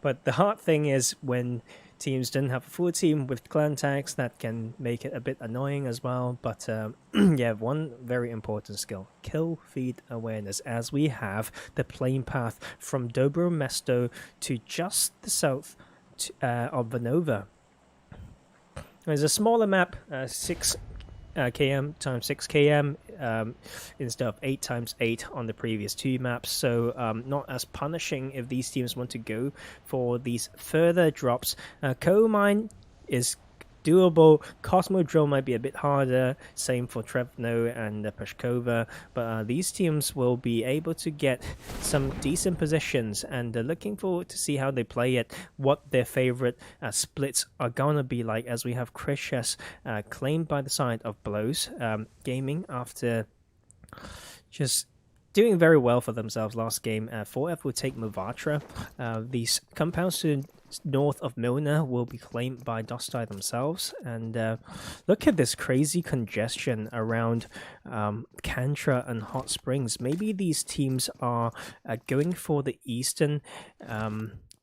but the hard thing is when teams don't have a full team with clan tags, that can make it a bit annoying as well. But yeah, one very important skill: kill feed awareness, as we have the plane path from Dobro Mesto to just the south of Vanova. There's a smaller map, 6 km times 6 km instead of 8 times 8 on the previous two maps, so not as punishing if these teams want to go for these further drops. Coal mine is doable. Cosmodrome might be a bit harder, same for Trevno and Peshkova, but these teams will be able to get some decent positions, and looking forward to see how they play it, what their favorite splits are gonna be like, as we have Krishes claimed by the side of Blows Gaming after just doing very well for themselves last game. 4F will take Movatra. These compounds to north of Milner will be claimed by Dhostai themselves. And look at this crazy congestion around Kantra and Hot Springs. Maybe these teams are going for the eastern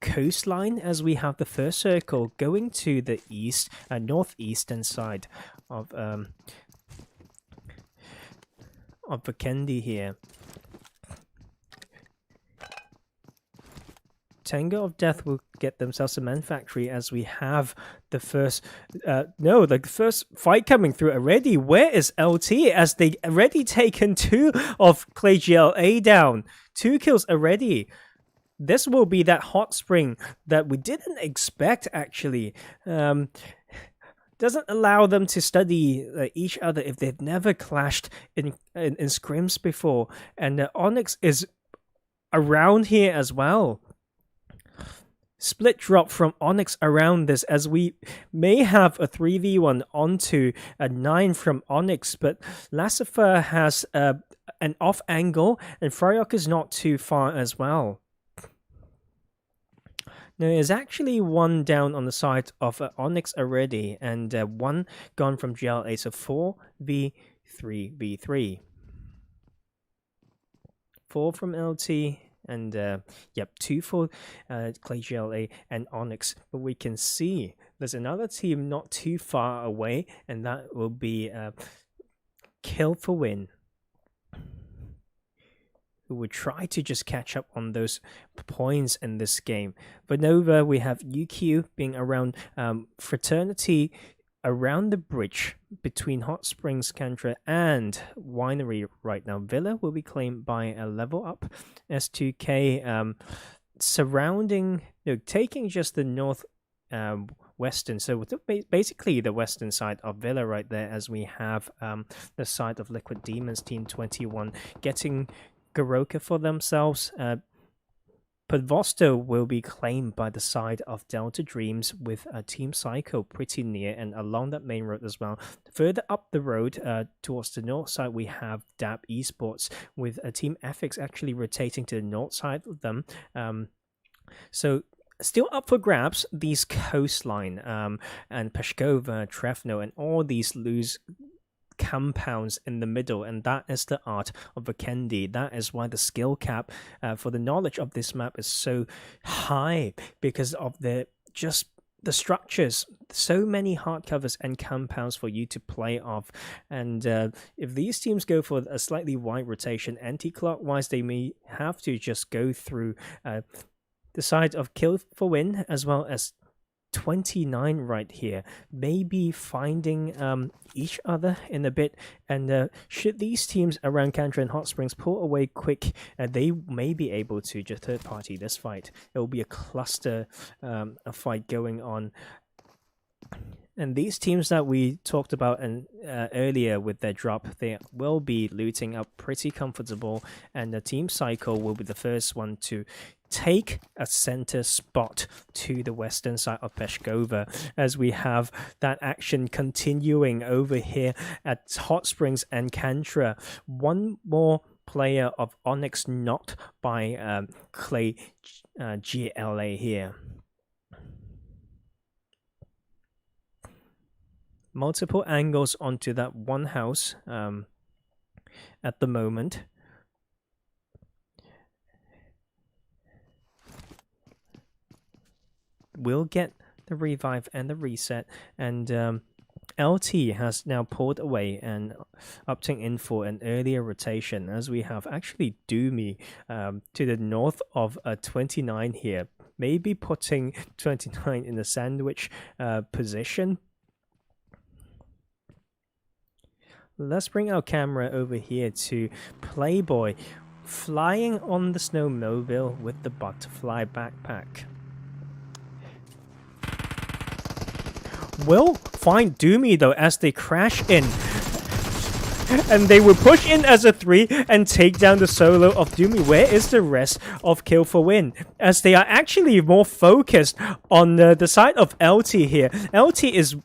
coastline, as we have the first circle going to the east, northeastern side of Vikendi here. Tango of Death will get themselves a manufactory, as we have the first the first fight coming through already. Where is LT, as they already taken 2 of ClayGLA down? 2 kills already. This will be that hot spring that we didn't expect, actually. Doesn't allow them to study each other if they've never clashed in scrims before. And Onyx is around here as well. Split drop from Onyx around this, as we may have a 3v1 onto a 9 from Onyx, but Lassifer has an off angle, and Fryok is not too far as well. Now, there's actually 1 down on the side of Onyx already, and 1 gone from GLA, so 4v3v3. 4 from LT, and yep, 2 for ClayGLA and Onyx. But we can see there's another team not too far away, and that will be Kill for Win, who would try to just catch up on those points in this game. But over, we have UQ being around Fraternity, around the bridge between Hot Springs, Kantra, and Winery right now. Villa will be claimed by a LvL Up S2K, surrounding, taking just the north western, so basically the western side of Villa right there, as we have the side of Liquid Demons Team 21 getting Garoka for themselves. Podvosto will be claimed by the side of Delta Dreams, with Team Psycho pretty near and along that main road as well. Further up the road towards the north side, we have DAB Esports, with Team Effex actually rotating to the north side of them. So still up for grabs, these coastline and Peshkova, Trevno, and all these loose compounds in the middle, and that is the art of Vikendi. That is why the skill cap for the knowledge of this map is so high, because of the structures, so many hardcovers and compounds for you to play off. And if these teams go for a slightly wide rotation anti-clockwise, they may have to just go through the side of Kill for Win, as well as 29 right here, maybe finding each other in a bit, and should these teams around Kantra and Hot Springs pull away quick, they may be able to just third party this fight. It will be a cluster a fight going on. And these teams that we talked about earlier with their drop, they will be looting up pretty comfortable, and the Team Psycho will be the first one to take a center spot to the western side of Peshkova, as we have that action continuing over here at Hot Springs and Kantra. One more player of Onyx knocked by Clay GLA here. Multiple angles onto that one house at the moment. We'll get the revive and the reset, and LT has now pulled away and opting in for an earlier rotation, as we have actually Doomy to the north of 29 here, maybe putting 29 in the sandwich position. Let's bring our camera over here to Playboy, flying on the snowmobile with the butterfly backpack. Will find Doomy though as they crash in. And they will push in as a 3 and take down the solo of Doomy. Where is the rest of Kill for Win? As they are actually more focused on the side of LT here. LT is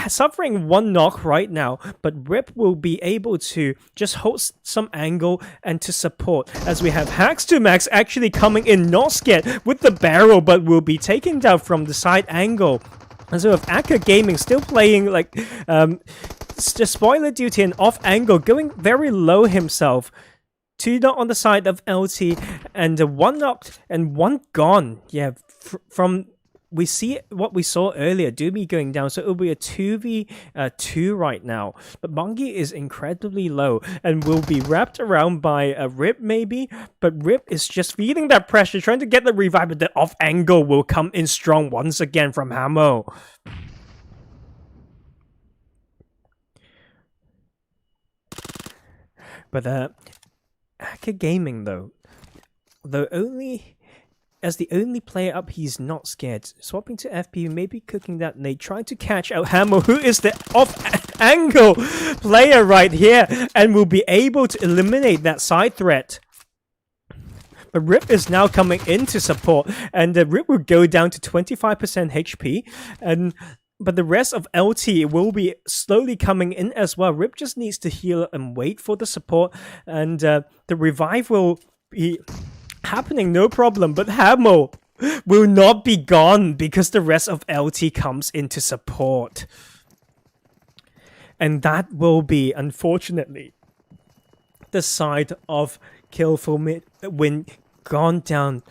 suffering one knock right now, but Rip will be able to just hold some angle and to support, as we have Hacks to Max actually coming in, not scared with the barrel, but will be taken down from the side angle. And so with Akka Gaming still playing like just spoiler duty and off angle, going very low himself. 2 knock on the side of LT, and 1 knocked and 1 gone. Yeah, from we see what we saw earlier, Doomy going down, so it will be a 2v2 right now. But Bungie is incredibly low and will be wrapped around by a Rip maybe, but Rip is just feeling that pressure, trying to get the revive, but the off angle will come in strong once again from Hamo. But Akka Gaming though as the only player up, he's not scared. Swapping to FP, maybe cooking that nade, trying to catch out Hamo, who is the off-angle player right here, and will be able to eliminate that side threat. But Rip is now coming in to support, and Rip will go down to 25% HP, but the rest of LT will be slowly coming in as well. Rip just needs to heal and wait for the support, and the revive will be happening, no problem, but Hamo will not be gone because the rest of LT comes into support. And that will be, unfortunately, the side of Kill for Win gone down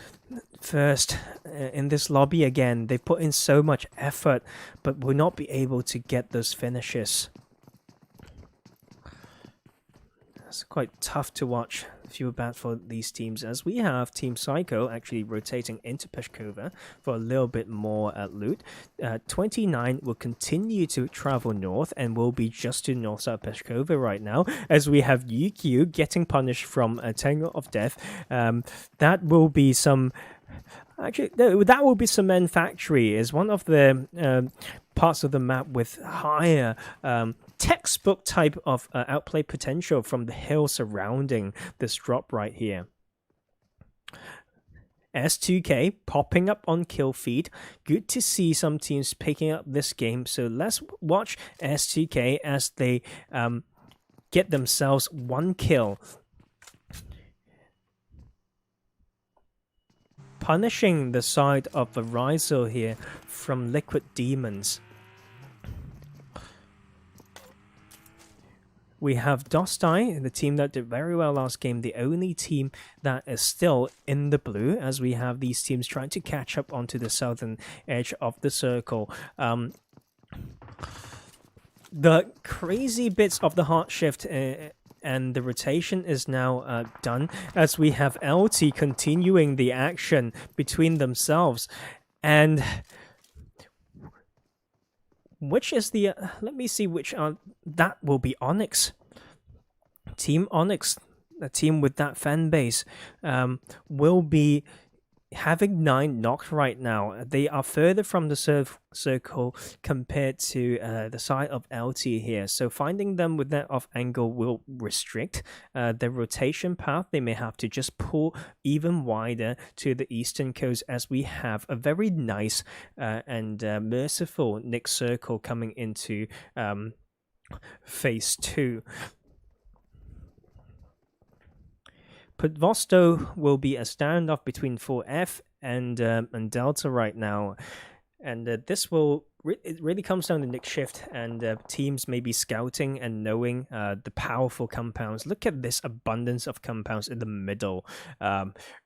first in this lobby again. They put in so much effort, but will not be able to get those finishes. That's quite tough to watch. Feel bad for these teams, as we have Team Psycho actually rotating into Peshkova for a little bit more loot. 29 will continue to travel north and will be just to north side of Peshkova right now, as we have UQ getting punished from Tango of Death. That will be some... Actually, that will be Cement Factory, is one of the parts of the map with higher textbook type of outplay potential from the hill surrounding this drop right here. S2K popping up on kill feed. Good to see some teams picking up this game. So let's watch S2K as they get themselves 1 kill. Punishing the side of the Rizal here from Liquid Demons. We have Dhostai, the team that did very well last game, the only team that is still in the blue, as we have these teams trying to catch up onto the southern edge of the circle. The crazy bits of the heart shift and the rotation is now done, as we have LT continuing the action between themselves. And which is the let me see which that will be Onyx. Team Onyx, a team with that fan base, will be having 9 knocked right now. They are further from the circle compared to the side of LT here. So finding them with that off angle will restrict their rotation path. They may have to just pull even wider to the eastern coast, as we have a very nice and merciful Nick circle coming into phase 2. Podvosto will be a standoff between 4F and Delta right now, and this will it really comes down to Nick shift, and teams may be scouting and knowing the powerful compounds. Look at this abundance of compounds in the middle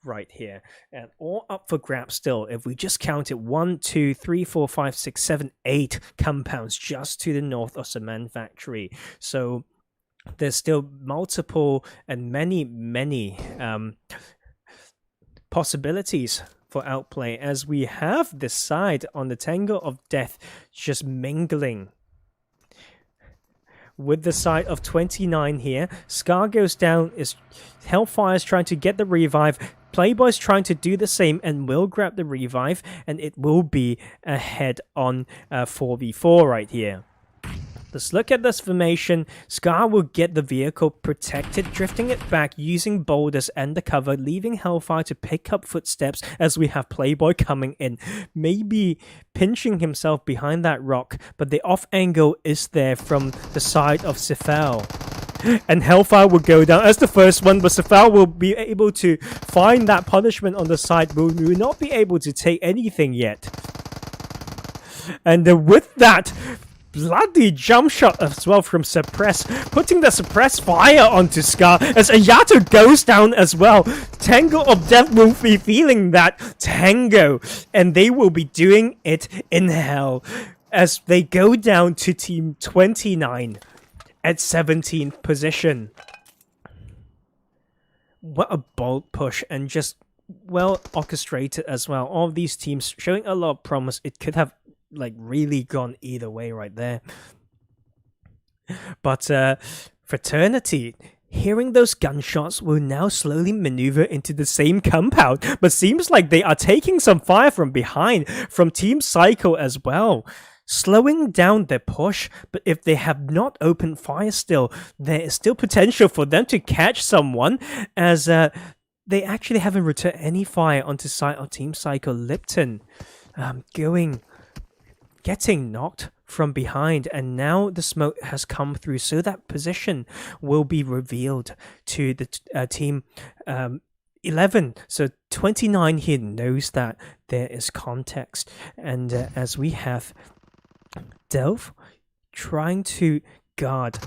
right here, and all up for grabs still. If we just count it, 1, 2, 3, 4, 5, 6, 7, 8 compounds just to the north of Cement Factory. So there's still multiple and many possibilities for outplay, as we have this side on the Tango of Death just mingling with the side of 29 here. Scar goes down, is Hellfire's trying to get the revive. Playboy's trying to do the same and will grab the revive, and it will be ahead on 4v4 right here. Let's look at this formation. Scar will get the vehicle protected, drifting it back using boulders and the cover, leaving Hellfire to pick up footsteps as we have Playboy coming in, maybe pinching himself behind that rock, but the off angle is there from the side of Sifel. And Hellfire will go down as the first one, but Sifel will be able to find that punishment on the side. We will not be able to take anything yet. And with that, bloody jump shot as well from Suppress, putting the Suppress fire onto Scar as Ayato goes down as well. Tango of Death will be feeling that Tango, and they will be doing it in hell as they go down to Team 29 at 17th position. What a bold push, and just well orchestrated as well. All of these teams showing a lot of promise. It could have really gone either way right there. But Fraternity, hearing those gunshots, will now slowly maneuver into the same compound, but seems like they are taking some fire from behind from Team Psycho as well, slowing down their push. But if they have not opened fire still, there is still potential for them to catch someone, as they actually haven't returned any fire onto side of Team Psycho. Lipton getting knocked from behind, and now the smoke has come through, so that position will be revealed to the team 11. So 29 here knows that there is context, and as we have Delph trying to guard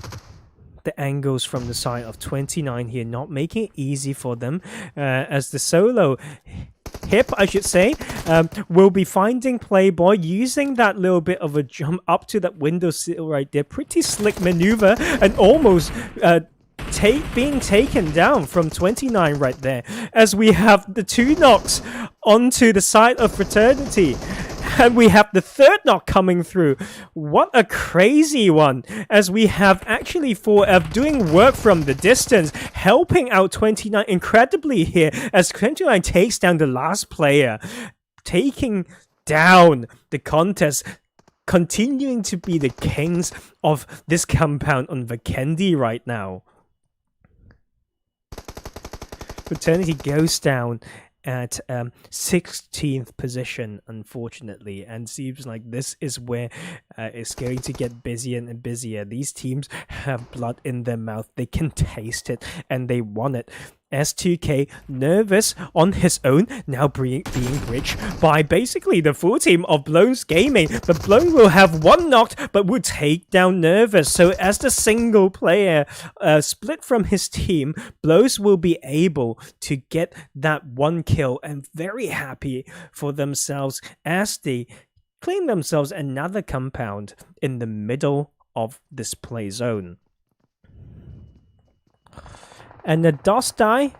the angles from the side of 29 here, not making it easy for them, as the solo hip, I should say, will be finding Playboy, using that little bit of a jump up to that windowsill right there. Pretty slick maneuver, and almost being taken down from 29 right there, as we have the 2 knocks onto the side of Fraternity. And we have the 3rd knock coming through. What a crazy one, as we have actually 4F doing work from the distance, helping out 29 incredibly here, as 29 takes down the last player, taking down the contest, continuing to be the kings of this compound on Vikendi right now. Fraternity goes down at 16th position, unfortunately, and seems like this is where it's going to get busier and busier. These teams have blood in their mouth. They can taste it, and they want it. S2K nervous on his own, now being bridged by basically the full team of Blown's Gaming, but Blown will have 1 knocked, but will take down Nervous. So as the single player split from his team, Blows will be able to get that 1 kill, and very happy for themselves as they claim themselves another compound in the middle of this play zone. And the Dhostai,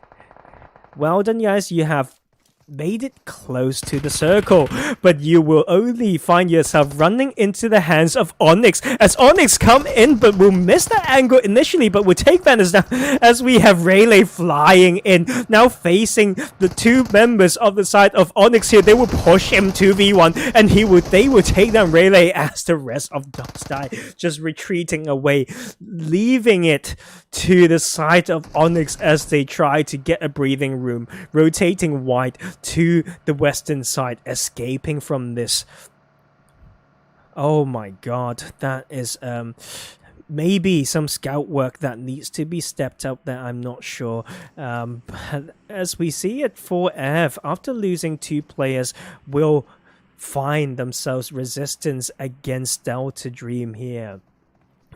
well done guys, you have made it close to the circle, but you will only find yourself running into the hands of Onyx as Onyx come in, but will miss that angle initially, but will take banners down as we have Rayleigh flying in, now facing the two members of the side of Onyx here. They will push him 2v1 and they will take down Rayleigh as the rest of Dhostai just retreating away, leaving it to the side of Onyx as they try to get a breathing room, rotating wide to the western side, escaping from this. Oh my god, that is maybe some scout work that needs to be stepped up there, I'm not sure. But as we see it for Ev, after losing 2 players, will find themselves resistance against Delta Dream here.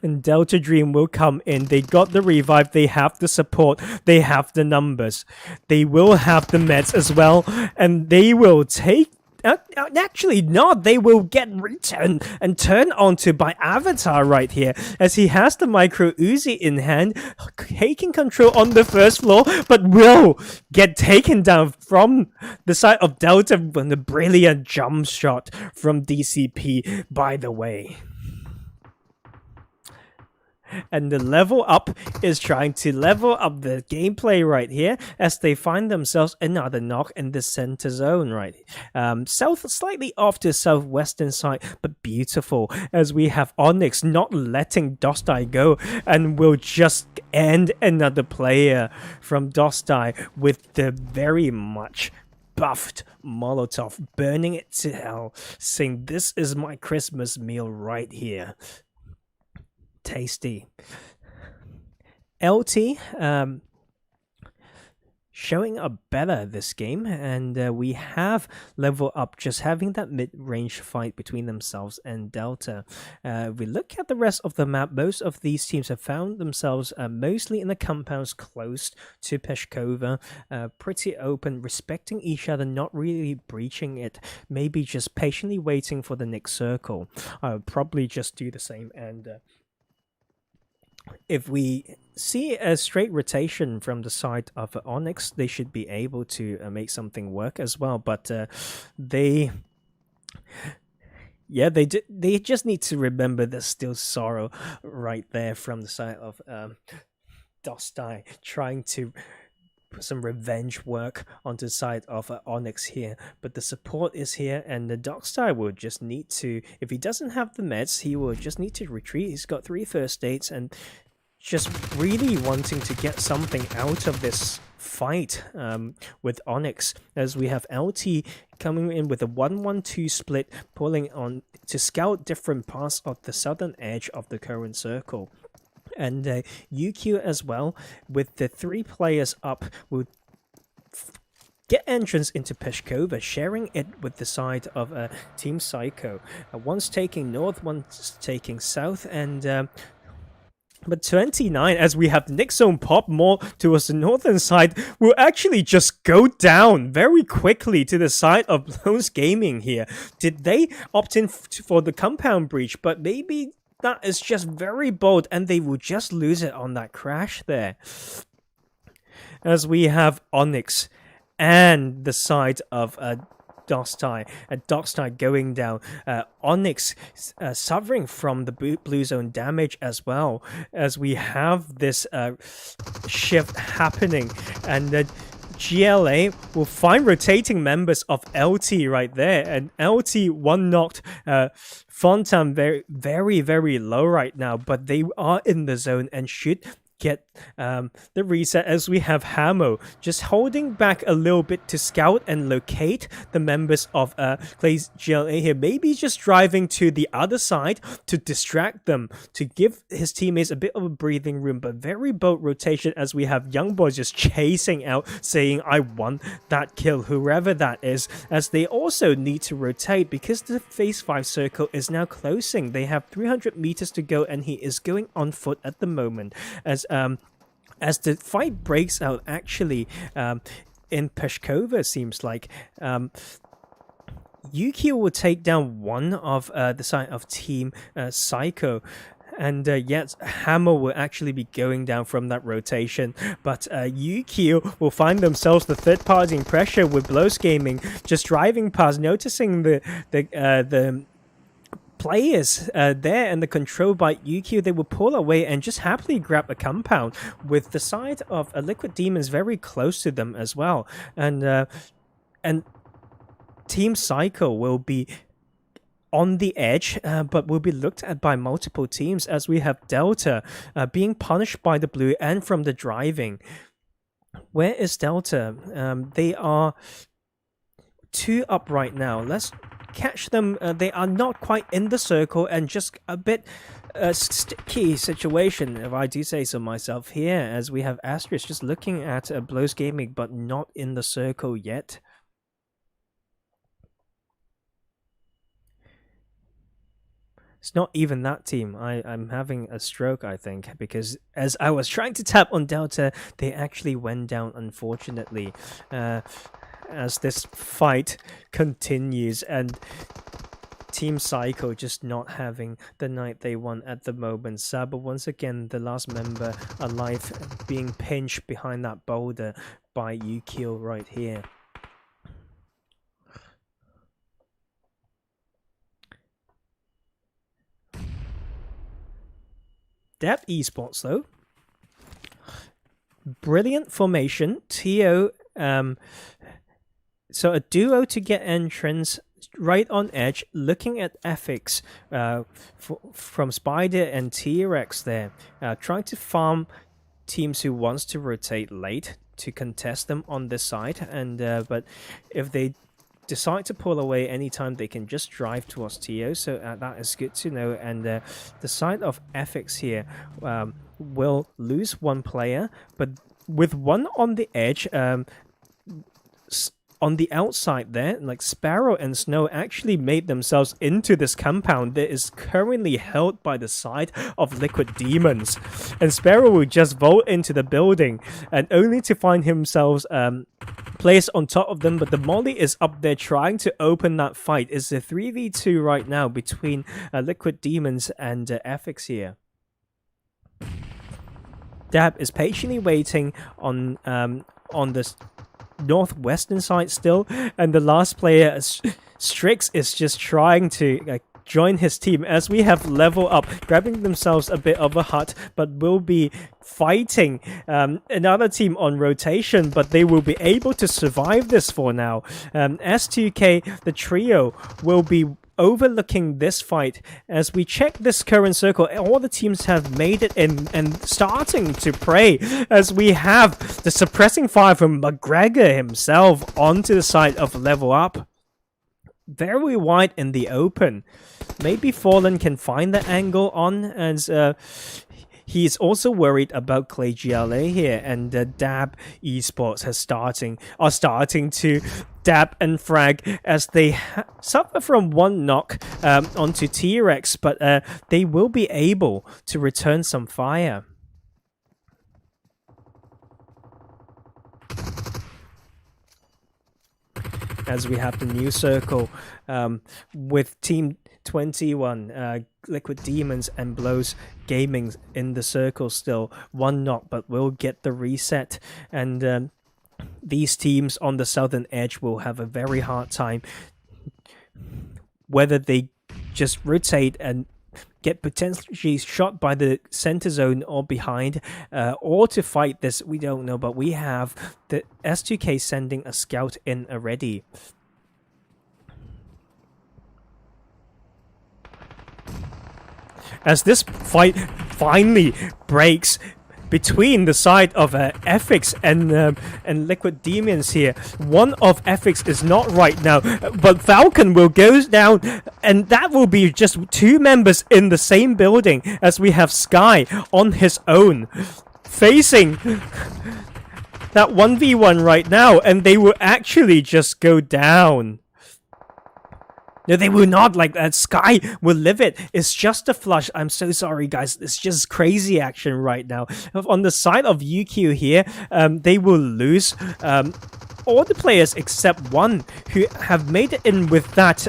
And Delta Dream will come in. They got the revive, they have the support, they have the numbers, they will have the meds as well, and they will take actually not, they will get returned and turned onto by Avatar right here, as he has the micro Uzi in hand, taking control on the first floor, but will get taken down from the side of Delta with a brilliant jump shot from DCP, by the way. And the level up is trying to level up the gameplay right here as they find themselves another knock in the center zone right slightly off to southwestern side, but beautiful as we have Onyx not letting Dhostai go and will just end another player from Dhostai with the very much buffed Molotov, burning it to hell, saying this is my Christmas meal right here. Tasty. LT showing up better this game, and we have level up just having that mid-range fight between themselves and Delta. We look at the rest of the map, most of these teams have found themselves mostly in the compounds close to Peshkova, pretty open, respecting each other, not really breaching it, maybe just patiently waiting for the next circle. I would probably just do the same, and if we see a straight rotation from the side of Onyx, they should be able to make something work as well. But they just need to remember there's still sorrow right there from the side of Dhostai, trying to put some revenge work onto the side of Onyx here, but the support is here, and the Dhostai will just need to, if he doesn't have the meds, he will just need to retreat. He's got 3 first aids and just really wanting to get something out of this fight with Onyx, as we have LT coming in with a 1-1-2 split, pulling on to scout different parts of the southern edge of the current circle. And UQ as well, with the 3 players up, will get entrance into Peshkova, sharing it with the side of Team Psycho. One's taking north, one's taking south, and but 29, as we have Nick Zone pop more towards the northern side, will actually just go down very quickly to the side of Lowe's Gaming here. Did they opt in for the compound breach? But maybe that is just very bold, and they will just lose it on that crash there. As we have Onyx and the side of Dhostai going down. Onyx suffering from the blue zone damage as well, as we have this shift happening, and the GLA will find rotating members of LT right there, and LT one knocked. Fontan very low right now, but they are in the zone and should get the reset, as we have Hamo just holding back a little bit to scout and locate the members of Clay's GLA here, maybe just driving to the other side to distract them, to give his teammates a bit of a breathing room, but very bold rotation, as we have Young Boys just chasing out, saying I won that kill, whoever that is, as they also need to rotate because the phase 5 circle is now closing. They have 300 meters to go, and he is going on foot at the moment, as the fight breaks out actually in Peshkova, seems like. UQ will take down one of the side of Team Psycho, And yet, Hammer will actually be going down from that rotation. But UQ will find themselves the third party in pressure with Blows Gaming just driving past, noticing the players there and the control by UQ. They will pull away and just happily grab a compound with the side of Liquid Demons very close to them as well. And Team Psycho will be on the edge, but will be looked at by multiple teams, as we have Delta being punished by the blue and from the driving. Where is Delta? They are 2 up right now. Let's catch them. They are not quite in the circle and just a bit sticky situation, if I do say so myself here, as we have Asterisk just looking at Blows Gaming but not in the circle yet. It's not even that team. I'm having a stroke, I think, because as I was trying to tap on Delta, they actually went down, unfortunately, as this fight continues, and Team Psycho just not having the night they want at the moment. Saber, once again, the last member alive, being pinched behind that boulder by UQ right here. Depth eSports, though. Brilliant formation. Tio, so a duo to get entrance right on edge, looking at Effex from Spider and T-Rex there. Trying to farm teams who wants to rotate late to contest them on this side. And but if they decide to pull away anytime, they can just drive towards Tio, so that is good to know. And the side of Effex here will lose 1 player, but with 1 on the edge, on the outside there, like Sparrow and Snow actually made themselves into this compound that is currently held by the side of Liquid Demons. And Sparrow will just vault into the building, and only to find himself placed on top of them, but the Molly is up there trying to open that fight. It's a 3v2 right now between Liquid Demons and Effex here. Dab is patiently waiting on this northwestern side still, and the last player, Strix, is just trying to join his team, as we have LvL Up grabbing themselves a bit of a hut, but will be fighting another team on rotation, but they will be able to survive this for now. S2K, the trio, will be overlooking this fight. As we check this current circle, all the teams have made it in and starting to pray, as we have the suppressing fire from McGregor himself onto the side of LvL Up. Very wide in the open. Maybe Fallen can find the angle on, as he's also worried about Clay GLA here, and Dab eSports are starting to dab and frag, as they suffer from 1 knock onto T-Rex, but they will be able to return some fire. As we have the new circle with Team 21, Liquid Demons and Blows Gaming in the circle still. 1 knock, but will get the reset. And these teams on the southern edge will have a very hard time, whether they just rotate and get potentially shot by the center zone or behind, or to fight this, we don't know. But we have the S2K sending a scout in already. As this fight finally breaks between the side of Effex and Liquid Demons here. 1 of Effex is not right now, but Falcon will go down, and that will be just 2 members in the same building, as we have Sky on his own, facing that 1v1 right now, and they will actually just go down. No, they will not. Like that, Sky will live it. It's just a flush. I'm so sorry, guys. It's just crazy action right now. On the side of UQ here, they will lose all the players except 1 who have made it in with that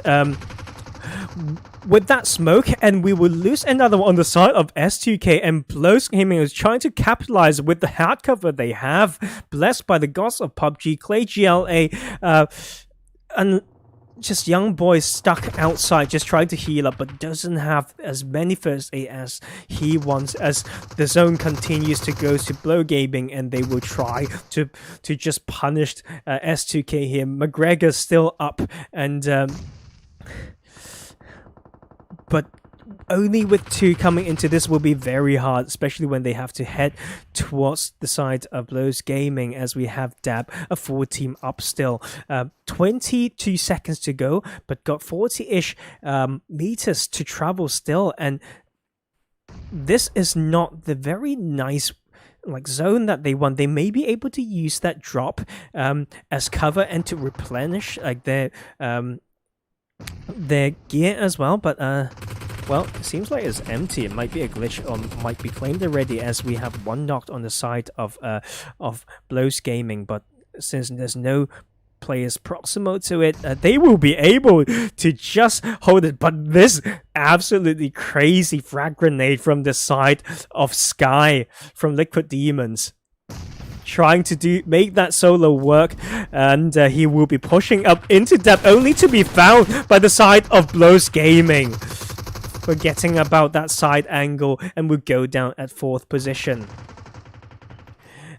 with that smoke, and we will lose another one on the side of S2K, and Blows Gaming is trying to capitalize with the hard cover they have, blessed by the gods of PUBG, Clay GLA, and just young boy stuck outside just trying to heal up, but doesn't have as many first aid as he wants, as the zone continues to go to Blow Gaming, and they will try to just punish S2K here. McGregor's still up, and but only with 2 coming into this will be very hard, especially when they have to head towards the side of Blows Gaming, as we have Dab, a 4-team up still. 22 seconds to go, but got 40-ish meters to travel still, and this is not the very nice zone that they want. They may be able to use that drop as cover and to replenish their gear as well, but well, it seems like it's empty. It might be a glitch, or might be claimed already, as we have 1 knocked on the side of Blows Gaming. But since there's no players proximal to it, they will be able to just hold it. But this absolutely crazy frag grenade from the side of Sky from Liquid Demons, trying to make that solo work, and he will be pushing up into depth, only to be found by the side of Blows Gaming, forgetting about that side angle, and will go down at 4th position.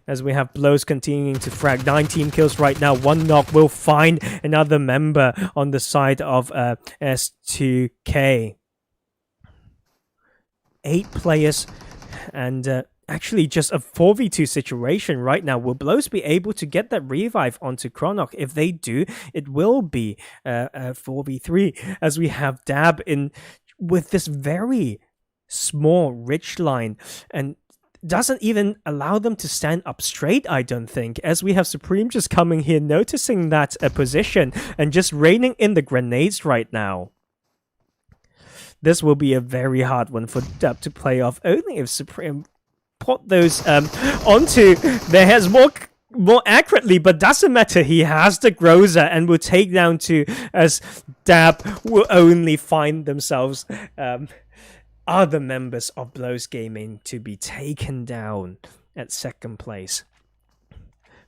As we have Blows continuing to frag, 19 kills right now, 1 knock will find another member on the side of S2K. 8 players, and actually just a 4v2 situation right now. Will Blows be able to get that revive onto Chronok? If they do, it will be a 4v3, as we have Dab in with this very small ridge line, and doesn't even allow them to stand up straight, I don't think, as we have Supreme just coming here, noticing that position, and just raining in the grenades right now. This will be a very hard one for Dab to play off, only if Supreme put those onto their heads more accurately, but doesn't matter. He has the Groza and will take down 2, as Dab will only find themselves other members of Blows Gaming to be taken down at 2nd place.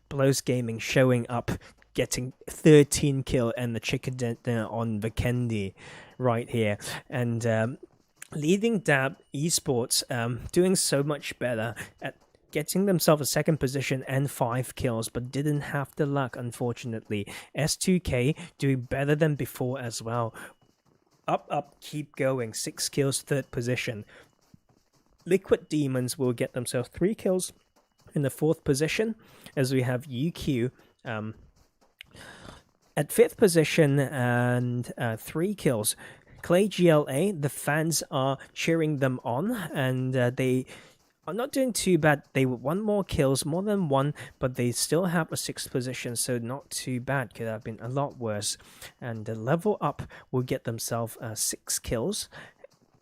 Blows Gaming showing up, getting 13 kill and the chicken dinner on Vikendi right here, and leading Dab eSports, doing so much better at getting themselves a 2nd position and 5 kills, but didn't have the luck, unfortunately. S2K doing better than before as well. Up, keep going. 6 kills, 3rd position. Liquid Demons will get themselves 3 kills in the 4th position, as we have UQ at 5th position and 3 kills. Clay GLA, the fans are cheering them on, and they are not doing too bad. They were 1 more kills, more than 1, but they still have a 6th position, so not too bad. Could have been a lot worse. And LvL Up will get themselves 6 kills.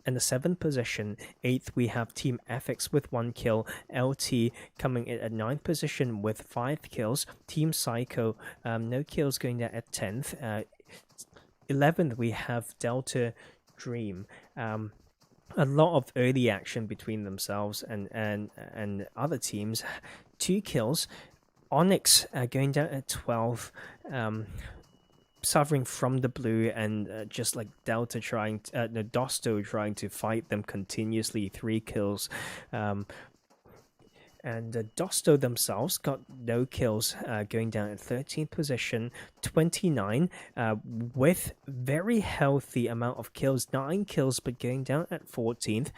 In the 7th position. 8th, we have Team Effex with 1 kill. LT coming in at 9th position with 5 kills. Team Psycho, no kills, going there at 10th. 11th, we have Delta Dream. A lot of early action between themselves and other teams. 2 kills. Onyx going down at 12th. Suffering from the blue, and just like Delta trying Dhostai trying to fight them continuously. 3 kills, and Dhostai themselves got no kills, going down at 13th position. 29 with very healthy amount of kills, 9 kills, but going down at 14th.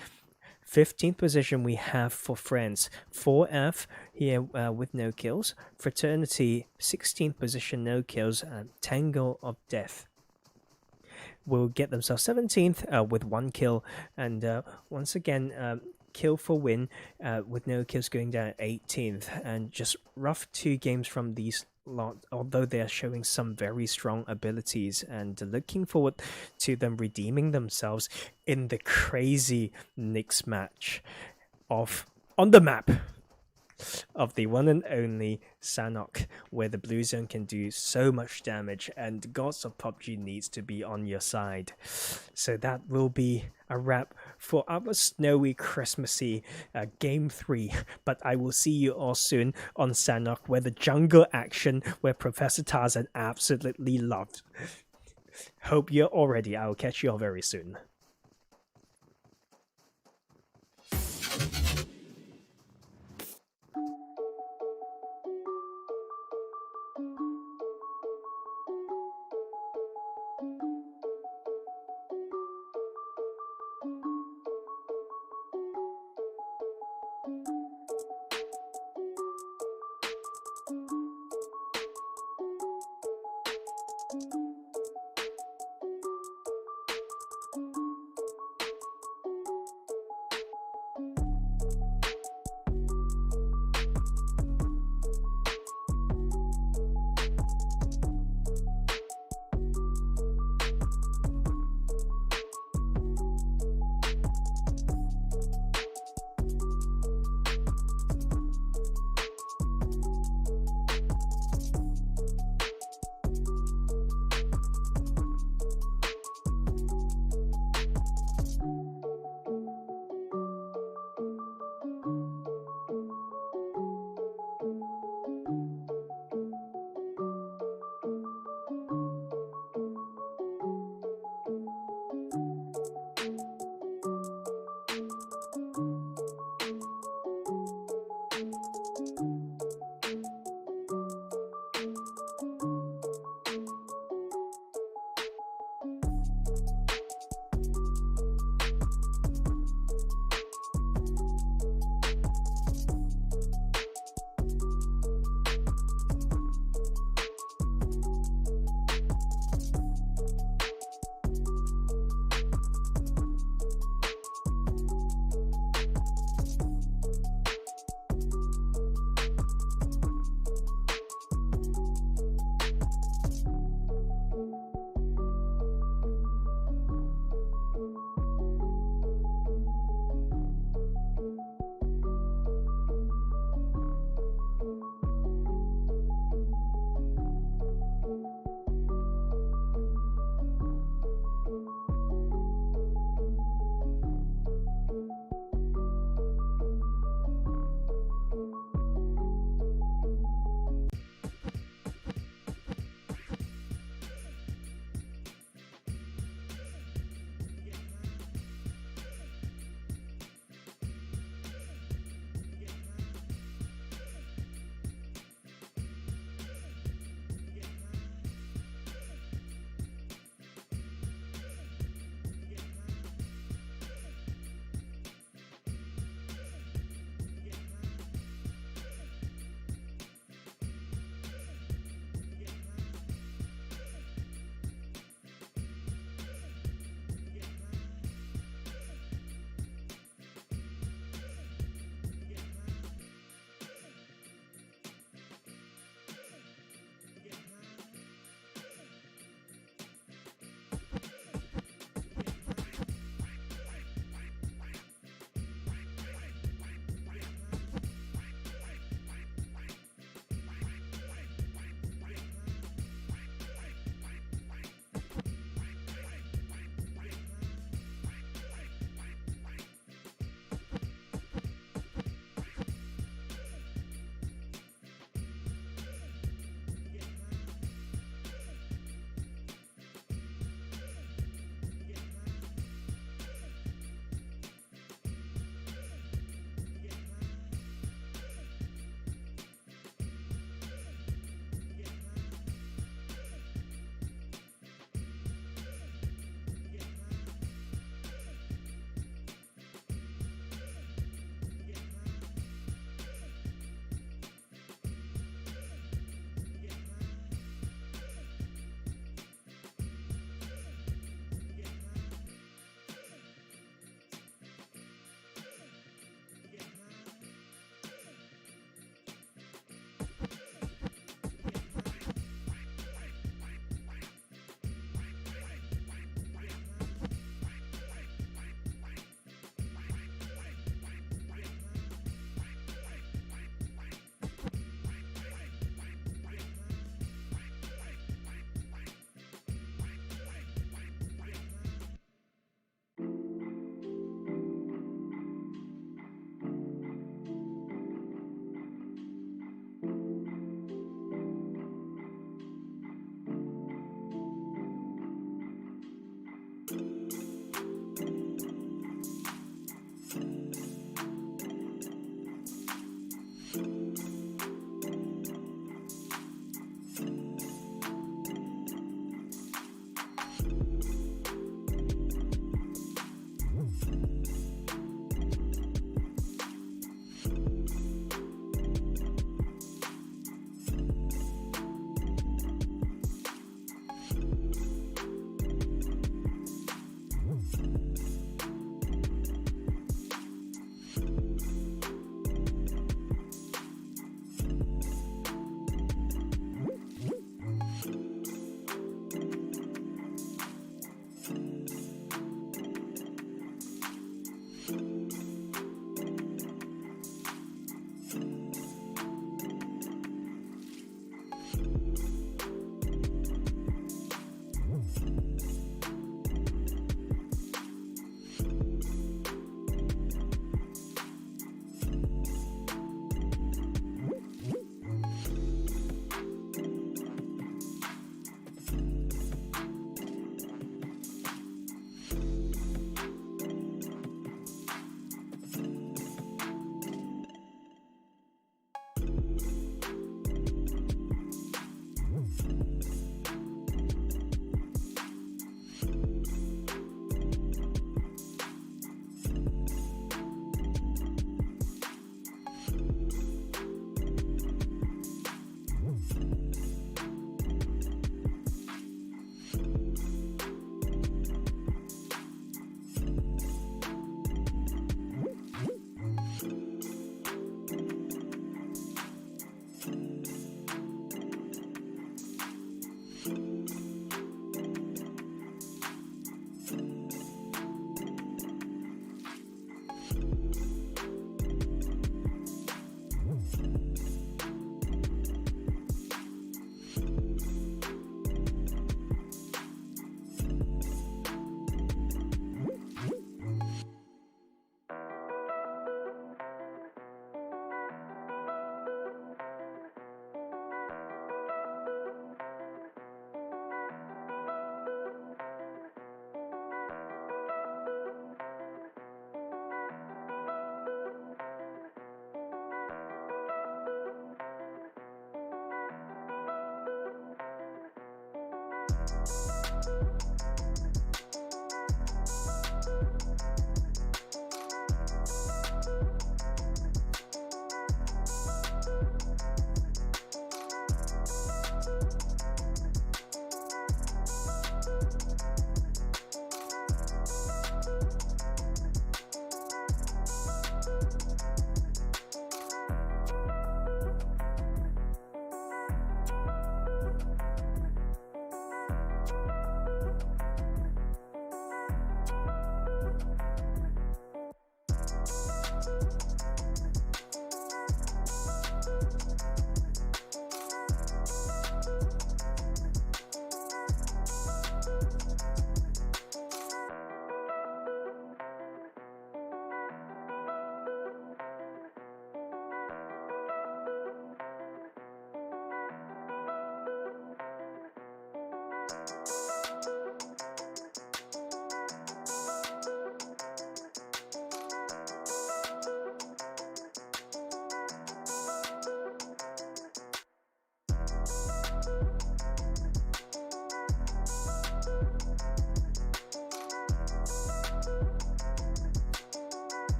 15th position we have for Friends, 4F here with no kills. Fraternity, 16th position, no kills. Tango of Death will get themselves 17th with 1 kill. And once again, kill for win with no kills, going down at 18th. And just rough 2 games from these lot, although they are showing some very strong abilities, and looking forward to them redeeming themselves in the crazy next match on the map. of the one and only Sanhok, where the blue zone can do so much damage and the gods of PUBG needs to be on your side. So that will be a wrap for our snowy Christmassy game 3, but I will see you all soon on Sanhok, where the jungle action where Professor Tarzan absolutely loved. Hope you're all ready. I'll catch you all very soon.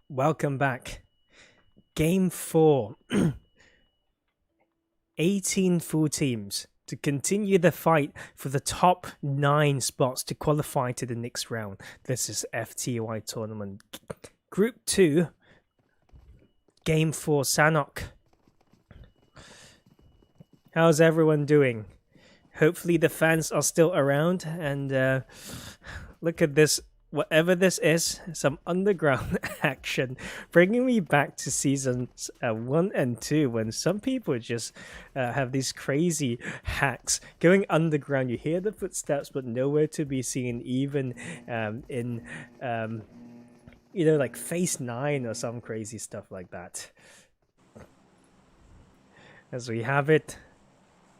Welcome back. Game 4. 18 full teams to continue the fight for the top 9 spots to qualify to the next round. This is FTY Tournament. Group 2. Game 4, Sanhok. How's everyone doing? Hopefully the fans are still around, and look at this. Whatever this is, some underground action, bringing me back to seasons 1 and 2, when some people just have these crazy hacks going underground. You hear the footsteps, but nowhere to be seen, even in like Phase 9 or some crazy stuff like that. As we have it,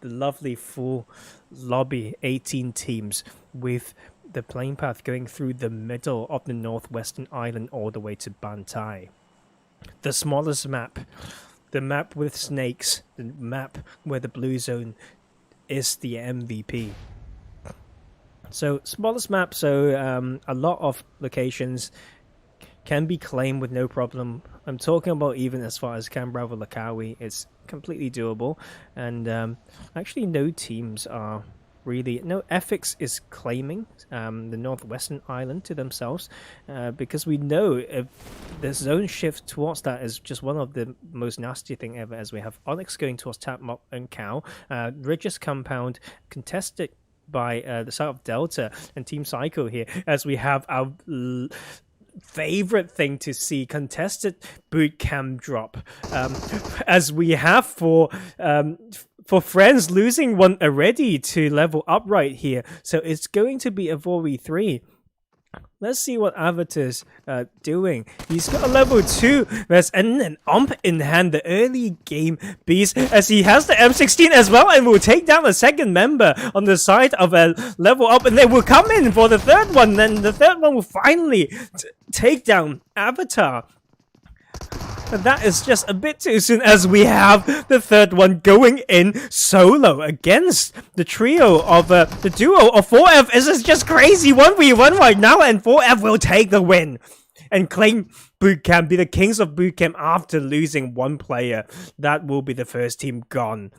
the lovely full lobby, 18 teams with the playing path going through the middle of the northwestern island all the way to Bantai. The smallest map, the map with snakes, the map where the blue zone is the MVP. So smallest map, so a lot of locations can be claimed with no problem. I'm talking about even as far as Canberra, Lakawi, it's completely doable, and actually no teams are really, no, Effex is claiming the northwestern island to themselves, because we know if the zone shift towards that is just one of the most nasty thing ever, as we have Onyx going towards Tapmok and Cow, Ridges Compound contested by the South Delta and Team Psycho here, as we have our favorite thing to see, contested boot camp drop, as we have for Friends losing one already to level up right here. So it's going to be a 4v3. Let's see what Avatar's doing. He's got a level 2. There's an ump in hand, the early game beast, as he has the M16 as well, and will take down a second member on the side of a level up, and they will come in for the third one. Then the third one will finally take down Avatar. But that is just a bit too soon, as we have the third one going in solo against the trio of the duo of 4F. This is just crazy 1v1 right now, and 4F will take the win and claim Bootcamp, be the kings of Bootcamp after losing one player. That will be the first team gone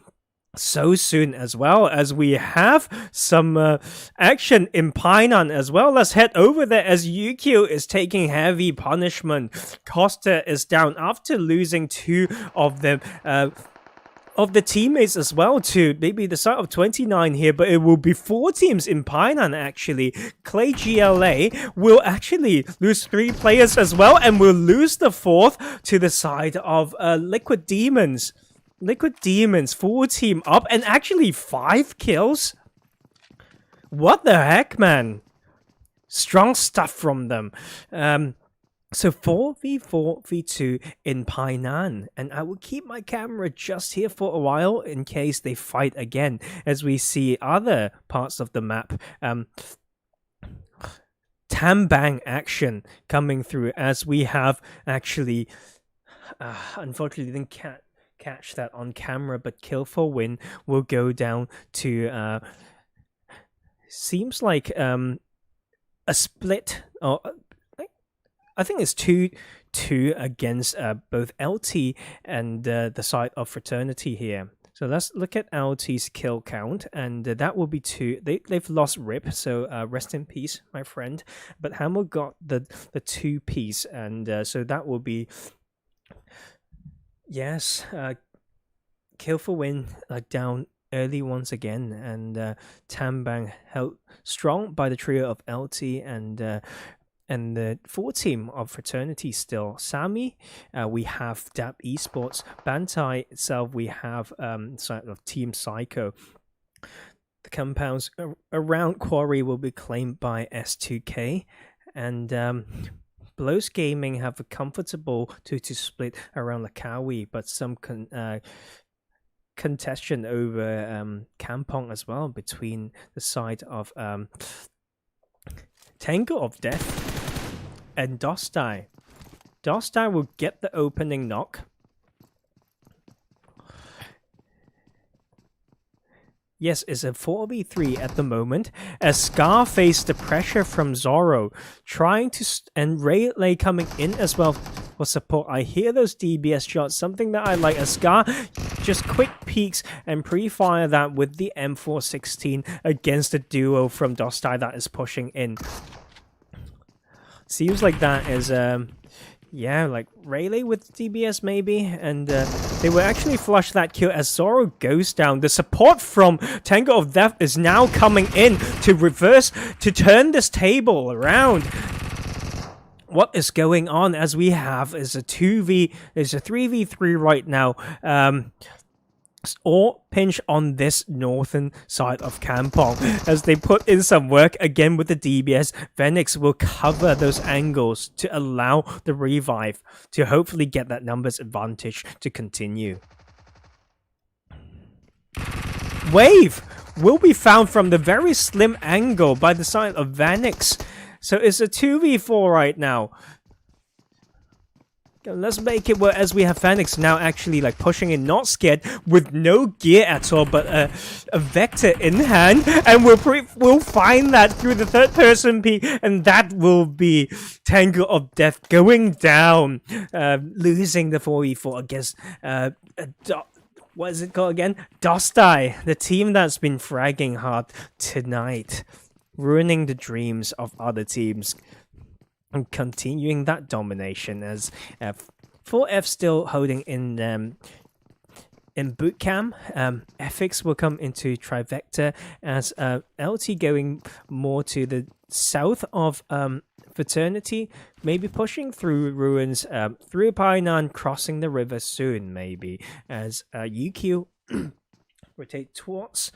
so soon, as well as we have some action in Painan as well. Let's head over there as Yukio is taking heavy punishment. Costa is down after losing 2 of them. Of the teammates as well to maybe the side of 29 here, but it will be 4 teams in Painan actually. Clay GLA will actually lose 3 players as well, and will lose the 4th to the side of Liquid Demons. Liquid Demons, full team up, and actually 5 kills? What the heck, man? Strong stuff from them. So 4v4v2 in Painan, and I will keep my camera just here for a while in case they fight again, as we see other parts of the map. Tambang action coming through, as we have actually, unfortunately didn't catch that on camera, but kill for win will go down to seems like a split, or I think it's 2-2 against both LT and the side of Fraternity here. So let's look at LT's kill count, and that will be 2. They've lost Rip, so rest in peace, my friend. But Hamel got the 2 piece, and so that will be, yes, kill for win down early once again, and Tambang held strong by the trio of LT and the 4 team of Fraternity still. Sami, we have DAP Esports. Bantai itself, we have sort of Team Psycho. The compounds around Quarry will be claimed by S2K, and Blows Gaming have a comfortable 2-2 split around Lakawi, but some contention over Kampong as well between the side of Tango of Death and Dhostai. Dhostai will get the opening knock. Yes, it's a 4v3 at the moment, as Scar faced the pressure from Zoro, trying to and Rayleigh coming in as well for support. I hear those DBS shots, something that I like, as Scar just quick peeks and pre-fire that with the M416 against the duo from Dhostai that is pushing in. Seems like that is yeah, like Rayleigh with DBS maybe, and they will actually flush that kill as Zoro goes down. The support from Tango of Death is now coming in to reverse, to turn this table around. What is going on, as we have is a 3v3 right now. Or pinch on this northern side of Kampong, as they put in some work again with the DBS. Phoenix will cover those angles to allow the revive to hopefully get that numbers advantage to continue. Wave will be found from the very slim angle by the side of Vanix. So it's a 2v4 right now. Let's make it work, as we have Phoenix now actually like pushing in, not scared, with no gear at all, but a vector in hand, and we'll find that through the third person peek, and that will be Tango of Death going down, losing the 4v4 against what is it called again? Dhostai, the team that's been fragging hard tonight, ruining the dreams of other teams. And continuing that domination, as 4F still holding in Bootcamp. Effex will come into Trivector, as LT going more to the south of Fraternity, maybe pushing through ruins, through Painan, crossing the river soon maybe, as UQ rotate towards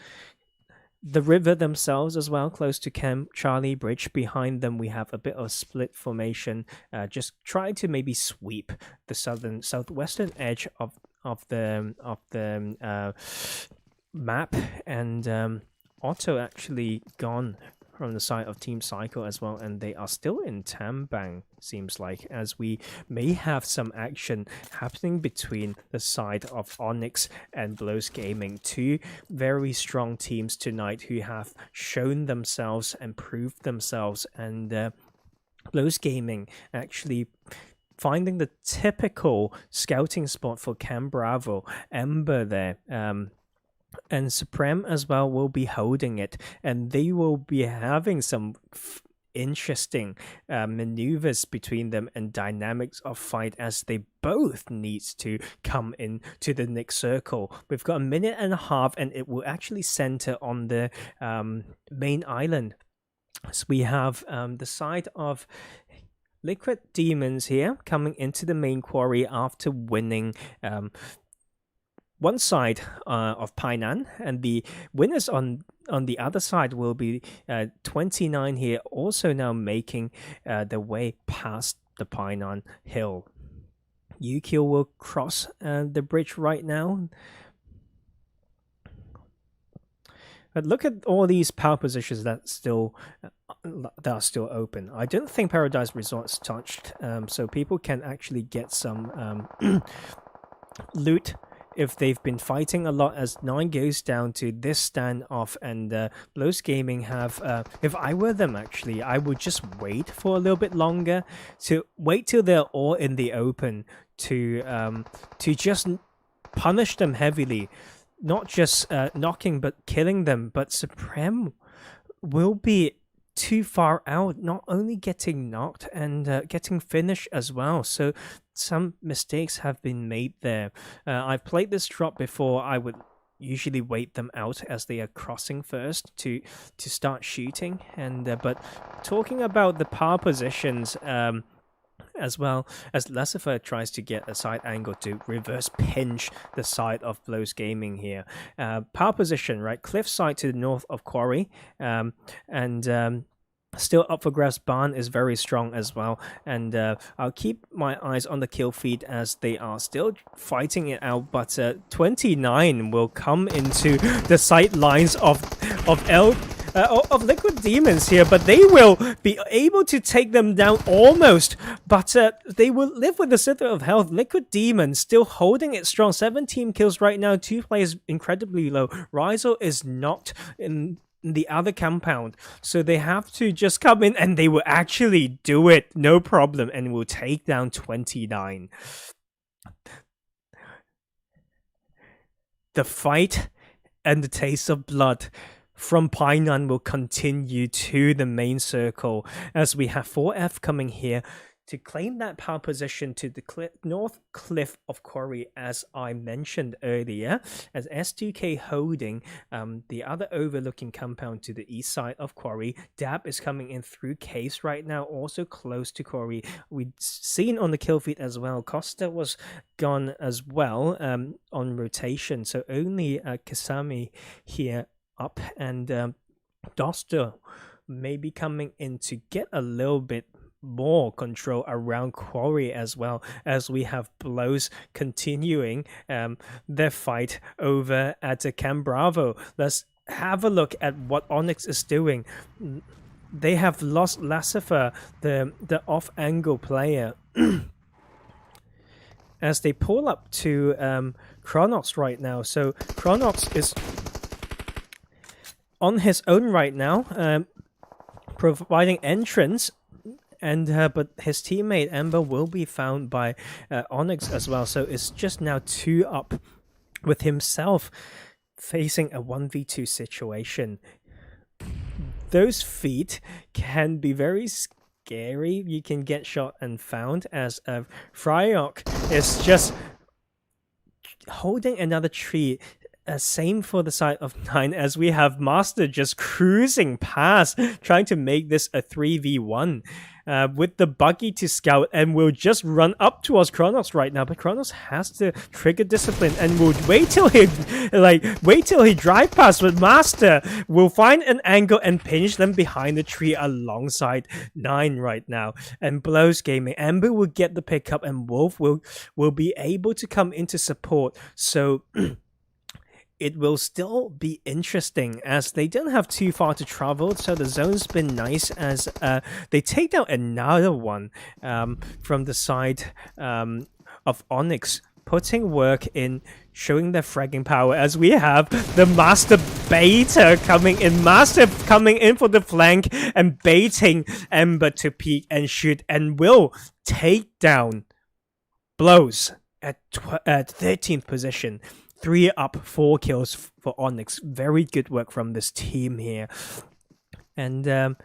the river themselves as well, close to Camp Charlie Bridge. Behind them, we have a bit of split formation, just trying to maybe sweep the southwestern edge of the map. And Otto actually gone from the side of Team Psycho as well, and they are still in Tambang, seems like, as we may have some action happening between the side of Onyx and Blows Gaming, two very strong teams tonight who have shown themselves and proved themselves, and Blows Gaming actually finding the typical scouting spot for Cam Bravo, Ember there, and Supreme as well will be holding it, and they will be having some interesting maneuvers between them and dynamics of fight as they both needs to come in to the next circle. We've got a minute and a half, and it will actually center on the main island. So we have the side of Liquid Demons here coming into the main quarry after winning one side of Painan, and the winners on the other side will be 29 here, also now making their way past the Painan hill. Yukio will cross the bridge right now. But look at all these power positions that are still open. I don't think Paradise Resort's touched, so people can actually get some loot if they've been fighting a lot, as 9 goes down to this standoff, and Blows Gaming have, if I were them actually, I would just wait for a little bit longer, to wait till they're all in the open to just punish them heavily, not just knocking but killing them. But Supreme will be too far out, not only getting knocked and getting finished as well, so some mistakes have been made there. I've played this drop before. I would usually wait them out as they are crossing first to start shooting, and but talking about the power positions, as well as Lucifer tries to get a side angle to reverse pinch the side of Blows Gaming here. Power position, right? Cliffside to the north of Quarry, and still up for grabs. Barn is very strong as well, and I'll keep my eyes on the kill feed as they are still fighting it out, but 29 will come into the sight lines of Liquid Demons here, but they will be able to take them down almost, but they will live with the Cither of Health. Liquid Demons still holding it strong. 17 kills right now, 2 players incredibly low. Rizal is not in the other compound, so they have to just come in, and they will actually do it, no problem, and will take down 29. The fight and the taste of blood from Painan will continue to the main circle, as we have 4F coming here to claim that power position to the north cliff of Quarry, as I mentioned earlier, as S2K holding the other overlooking compound to the east side of Quarry. Dab is coming in through caves right now, also close to Quarry. We've seen on the kill feed as well, Costa was gone as well on rotation, so only Kasami here up, and Dhostai may be coming in to get a little bit more control around Quarry, as well as we have Blows continuing their fight over at Cam Bravo. Let's have a look at what Onyx is doing. They have lost Lucifer, the off-angle player, as they pull up to Chronox right now. So Chronox is on his own right now, providing entrance, and but his teammate Ember will be found by Onyx as well. So it's just now 2 up with himself facing a 1v2 situation. Those feet can be very scary. You can get shot and found, as Fryok is just holding another tree. same for the side of 9, as we have Master just cruising past, trying to make this a 3v1 with the buggy to scout, and will just run up towards Kronos right now. But Kronos has to trigger discipline and will wait till he drive past. But Master will find an angle and pinch them behind the tree alongside 9 right now. And blows gaming. Amber will get the pickup, and Wolf will be able to come into support. So it will still be interesting as they don't have too far to travel, so the zone's been nice as they take down another one from the side of Onyx, putting work in, showing their fragging power as we have the Master Baiter coming in. Master coming in for the flank and baiting Ember to peek and shoot, and will take down Blows at 13th position. 3 up, 4 kills for Onyx. Very good work from this team here. And the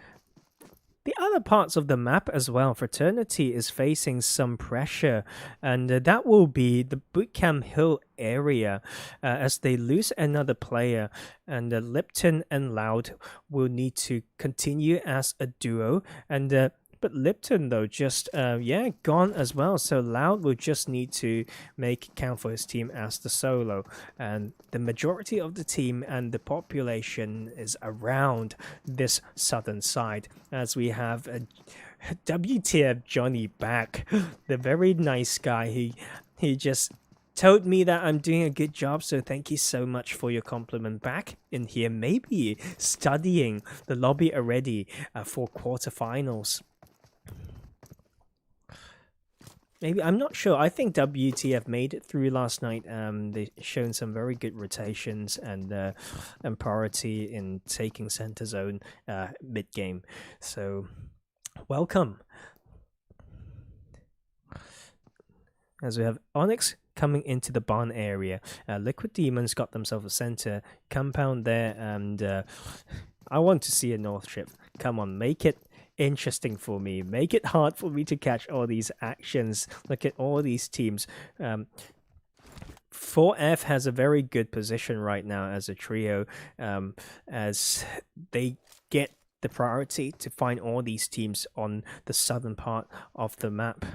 other parts of the map as well, Fraternity is facing some pressure, and that will be the Bootcamp Hill area as they lose another player, and Lipton and Loud will need to continue as a duo, and but Lipton though just gone as well, so Loud will just need to make it count for his team as the solo, and the majority of the team and the population is around this southern side, as we have a WTF Johnny back, the very nice guy. He just told me that I'm doing a good job, so thank you so much for your compliment back in here. Maybe studying the lobby already for quarterfinals. Maybe, I'm not sure. I think WTF made it through last night. They've shown some very good rotations and priority in taking center zone mid game. So, welcome. As we have Onyx coming into the barn area. Liquid Demons got themselves a center compound there, and I want to see a north trip. Come on, make it interesting for me. Make it hard for me to catch all these actions. Look at all these teams. 4F has a very good position right now as a trio, as they get the priority to find all these teams on the southern part of the map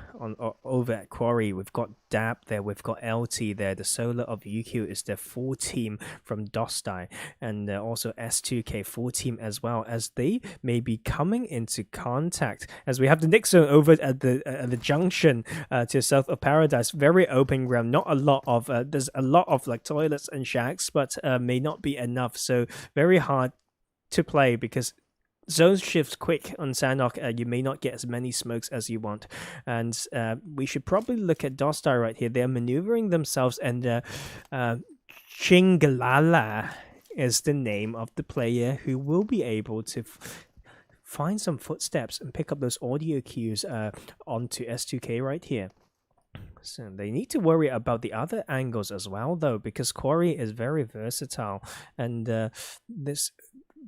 over at Quarry. We've got Dab there, we've got LT there, the solo of UQ is their full team from Dhostai, and also S2K full team as well, as they may be coming into contact, as we have the Nix zone over at the junction to south of Paradise. Very open ground, not a lot of there's a lot of like toilets and shacks, but may not be enough, so very hard to play because zones shifts quick on Sanhok. You may not get as many smokes as you want, and we should probably look at Dhostai right here. They're maneuvering themselves, and Chingalala is the name of the player who will be able to find some footsteps and pick up those audio cues onto S2K right here. So they need to worry about the other angles as well, though, because Quarry is very versatile, and this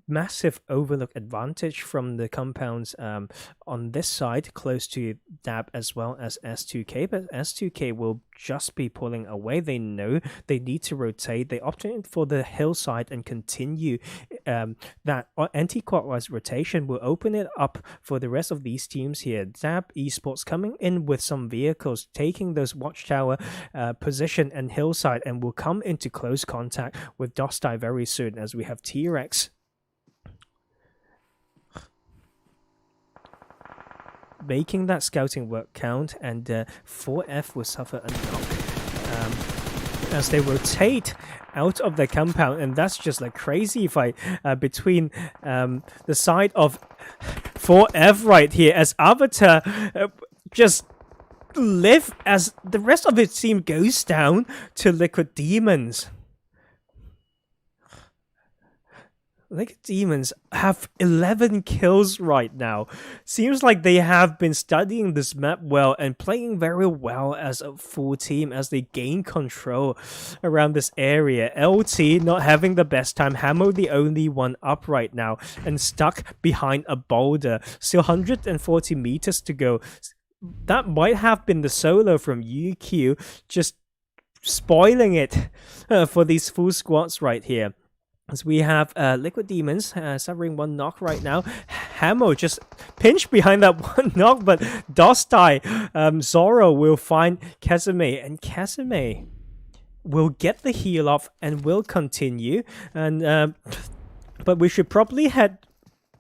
massive overlook advantage from the compounds on this side close to Dab as well as S2K, but S2K will just be pulling away. They know they need to rotate. They opted for the hillside and continue that anti-clockwise rotation will open it up for the rest of these teams here. Dab eSports coming in with some vehicles, taking those watchtower position and hillside, and will come into close contact with Dhostai very soon, as we have T-Rex making that scouting work count, and 4F will suffer a knock as they rotate out of the compound, and that's just like crazy fight between the side of 4F right here, as Avatar just live as the rest of its team goes down to Liquid Demons. Liquid Demons have 11 kills right now. Seems like they have been studying this map well and playing very well as a full team as they gain control around this area. LT not having the best time. Hamo the only one up right now and stuck behind a boulder. Still 140 meters to go. That might have been the solo from UQ, just spoiling it for these full squads right here. As we have Liquid Demons suffering one knock right now. Hamo just pinched behind that one knock, but Dhostai, Zoro will find Kesame, and Kesame will get the heal off and will continue. And but we should probably head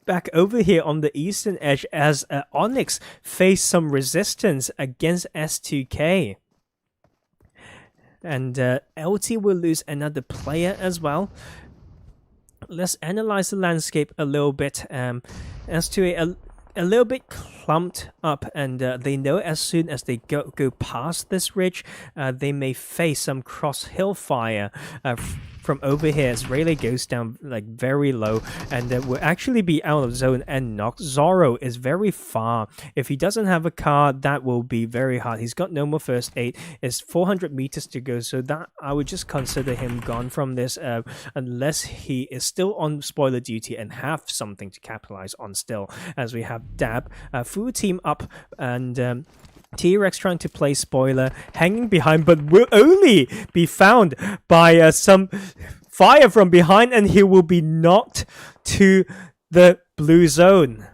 back over here on the eastern edge as Onyx face some resistance against S2K. And LT will lose another player as well. Let's analyze the landscape a little bit. S2A a little bit clumped up, and they know as soon as they go past this ridge, they may face some cross-hill fire from over here as Rayleigh goes down like very low, and will actually be out of zone and knocked. Zoro is very far. If he doesn't have a car, that will be very hard. He's got no more first aid. It's 400 meters to go, so that I would just consider him gone from this, unless he is still on spoiler duty and have something to capitalize on still. As we have Dab, full team up, and T-Rex trying to play spoiler, hanging behind, but will only be found by some fire from behind, and he will be knocked to the blue zone.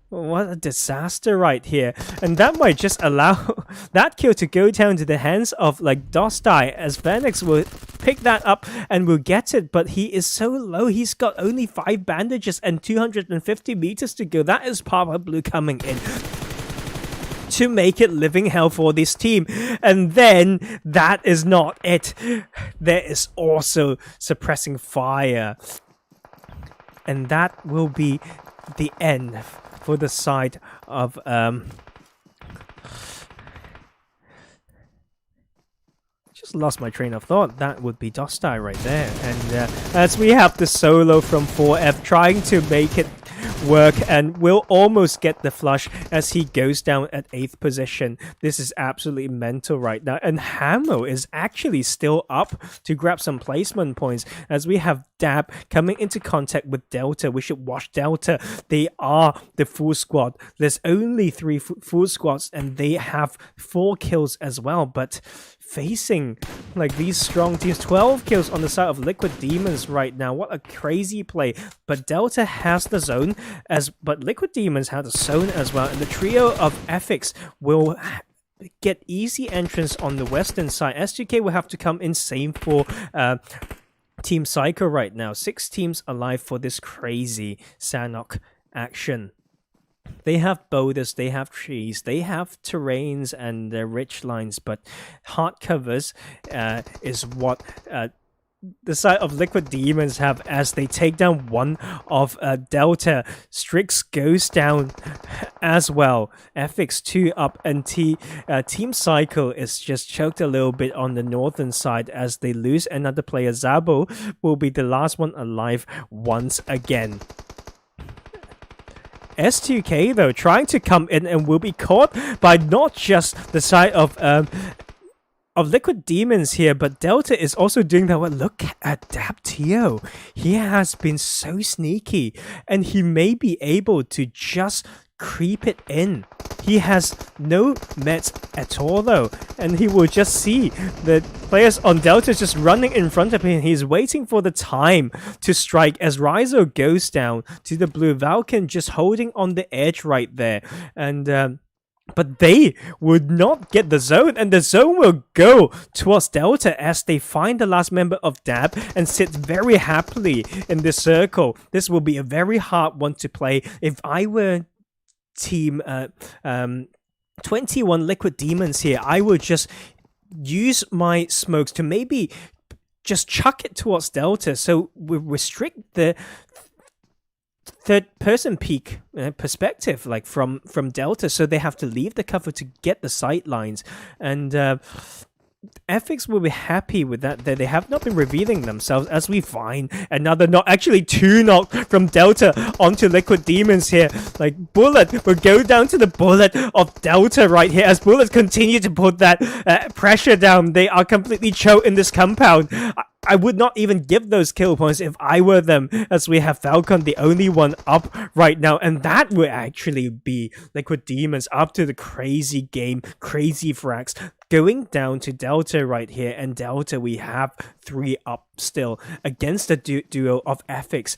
What a disaster right here. And that might just allow that kill to go down to the hands of like Dhostai, as Phoenix will pick that up and will get it, but he is so low. He's got only 5 bandages and 250 meters to go. That is Papa Blue coming in to make it living hell for this team. And then that is not it. There is also suppressing fire, and that will be the end for the side of just lost my train of thought. That would be Dhostai right there. And as we have the solo from 4F trying to make it work, and will almost get the flush as he goes down at 8th position. This is absolutely mental right now, and Hamo is actually still up to grab some placement points as we have Dab coming into contact with Delta. We should watch Delta. They are the full squad. There's only 3 full squads, and they have 4 kills as well, but facing like these strong teams, 12 kills on the side of Liquid Demons right now. What a crazy play. But Delta has the zone, but Liquid Demons have the zone as well, and the trio of Effex will get easy entrance on the western side. S2K will have to come in same for Team Psycho right now. 6 teams alive for this crazy Sanhok action. They have boulders, they have trees, they have terrains and ridge lines, but hard covers is what the side of Liquid Demons have as they take down one of Delta. Strix goes down as well. Effex 2 up, and Team Cycle is just choked a little bit on the northern side as they lose another player. Zabo will be the last one alive once again. S2K though trying to come in and will be caught by not just the side of Liquid Demons here, but Delta is also doing that. Well, look at Daptio. He has been so sneaky, and he may be able to just creep it in. He has no meds at all though, and he will just see the players on Delta just running in front of him. He's waiting for the time to strike as Rizo goes down to the blue. Valken just holding on the edge right there, and but they would not get the zone, and the zone will go towards Delta as they find the last member of Dab and sit very happily in this circle. This will be a very hard one to play. If I were Team 21 Liquid Demons here, I would just use my smokes to maybe just chuck it towards Delta, so we restrict the third-person peek perspective, like from Delta, so they have to leave the cover to get the sight lines. And Effex will be happy with that. They have not been revealing themselves as we find another knock, actually 2 knock from Delta onto Liquid Demons here. Like Bullet will go down to the bullet of Delta right here as Bullet continue to put that pressure down. They are completely choked in this compound. I would not even give those kill points if I were them, as we have Falcon the only one up right now, and that would actually be Liquid Demons up to the crazy game, crazy frags. going down to Delta right here, and Delta we have 3 up still against the duo of Effex,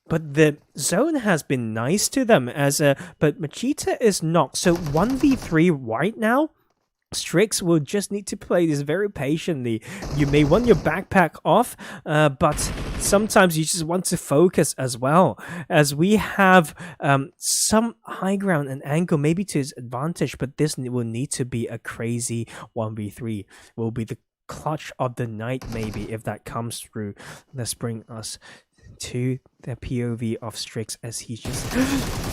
but the zone has been nice to them but Machita is not. So 1v3 right now. Strix will just need to play this very patiently. You may want your backpack off, but sometimes you just want to focus as well, as we have some high ground and angle maybe to his advantage, but this will need to be a crazy 1v3. Will be the clutch of the night maybe if that comes through. Let's bring us to the POV of Strix as he just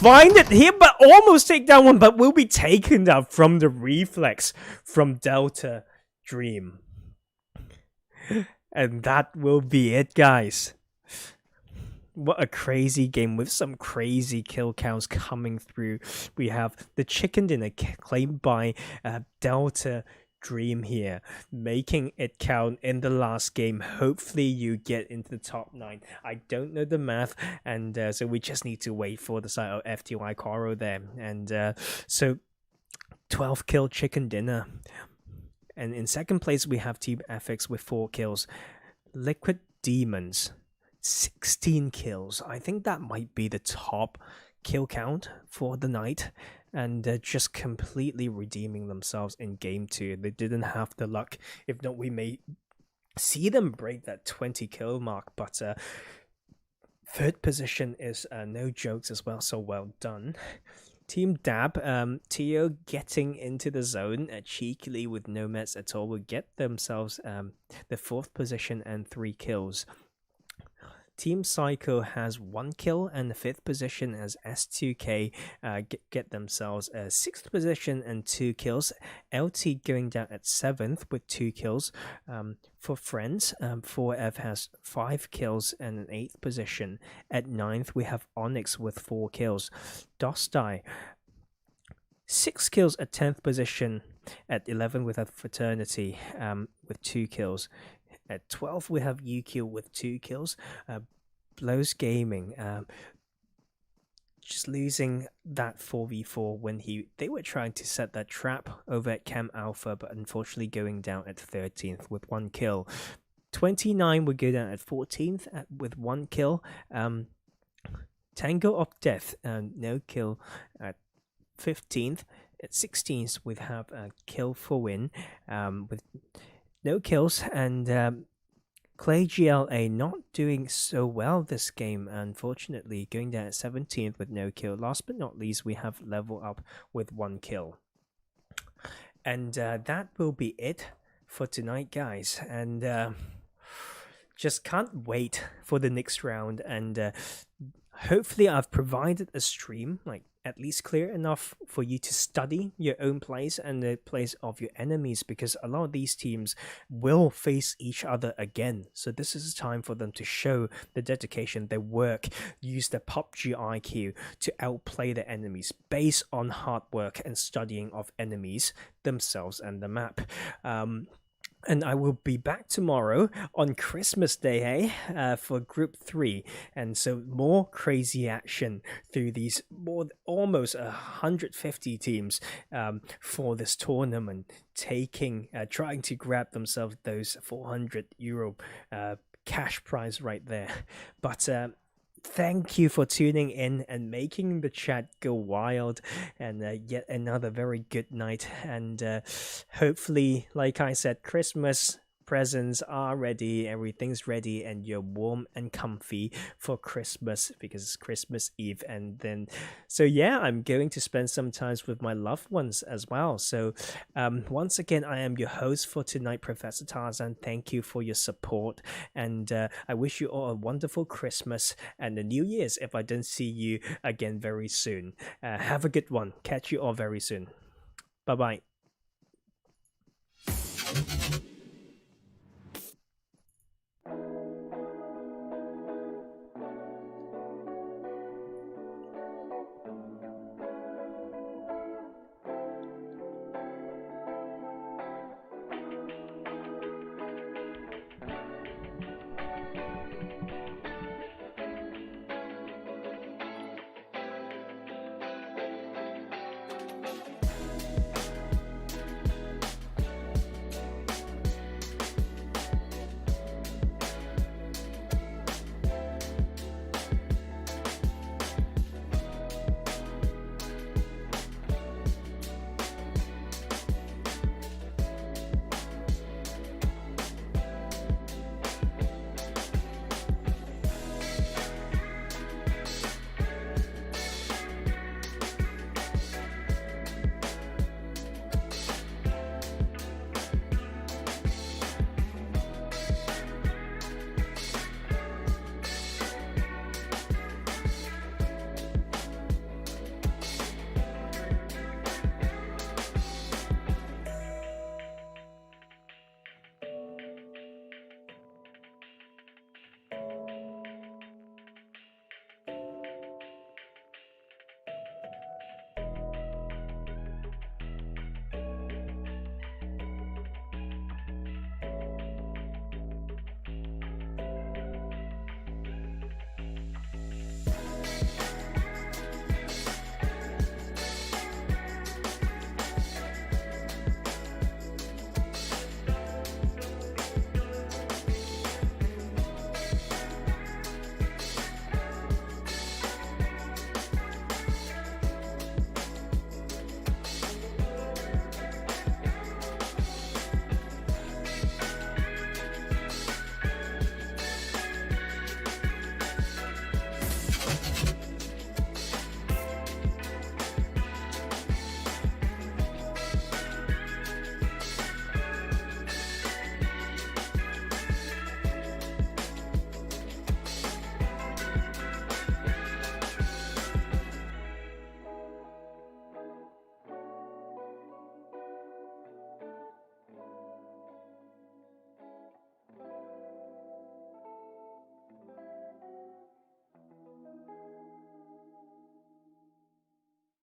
find it here, but almost take down one, but will be taken down from the reflex from Delta Dream. And that will be it, guys. What a crazy game with some crazy kill counts coming through. We have the chicken dinner claimed by Delta Dream here, making it count in the last game. Hopefully you get into the top 9. I don't know the math, and so we just need to wait for the side of FTY Coro there. And so 12 kill chicken dinner, and in second place we have Team Effex with 4 kills. Liquid Demons 16 kills. I think that might be the top kill count for the night, and just completely redeeming themselves in game 2. They didn't have the luck. If not, we may see them break that 20 kill mark, but third position is no jokes as well, so well done. Team Dab, Tio getting into the zone cheekily with no meds at all, will get themselves the 4th position and 3 kills. Team Psycho has 1 kill, and the 5th position as S2K get themselves a 6th position and 2 kills. LT going down at 7th with 2 kills. For Friends, 4F has 5 kills and an 8th position. At 9th we have Onyx with 4 kills. Dhostai 6 kills at 10th position. At 11 we have Fraternity with 2 kills. At 12 we have Uqimerion with 2 kills. Blows Gaming just losing that 4v4 when they were trying to set that trap over at Cam Alpha, but unfortunately going down at 13th with 1 kill. 29 would go down at 14th with 1 kill. Tango of Death, no kill at 15th. At 16th we have a kill for win with no kills, and Clay GLA not doing so well this game, unfortunately, going down at 17th with no kill. Last but not least, we have LvL Up with 1 kill. And that will be it for tonight, guys. And just can't wait for the next round. And hopefully I've provided a stream, like at least clear enough for you to study your own plays and the plays of your enemies, because a lot of these teams will face each other again. So this is a time for them to show the dedication, their work, use their PUBG IQ to outplay their enemies based on hard work and studying of enemies themselves and the map. And I will be back tomorrow on Christmas Day, for Group 3. And so more crazy action through these almost 150 teams for this tournament, trying to grab themselves those €400 cash prize right there. But thank you for tuning in and making the chat go wild, and yet another very good night. And hopefully, like I said, Christmas presents are ready, everything's ready, and you're warm and comfy for Christmas, because it's Christmas Eve. And then, so yeah, I'm going to spend some time with my loved ones as well. So once again, I am your host for tonight, Professor Tarzan. Thank you for your support, and I wish you all a wonderful Christmas and the New Year's if I don't see you again very soon. Have a good one. Catch you all very soon. Bye bye.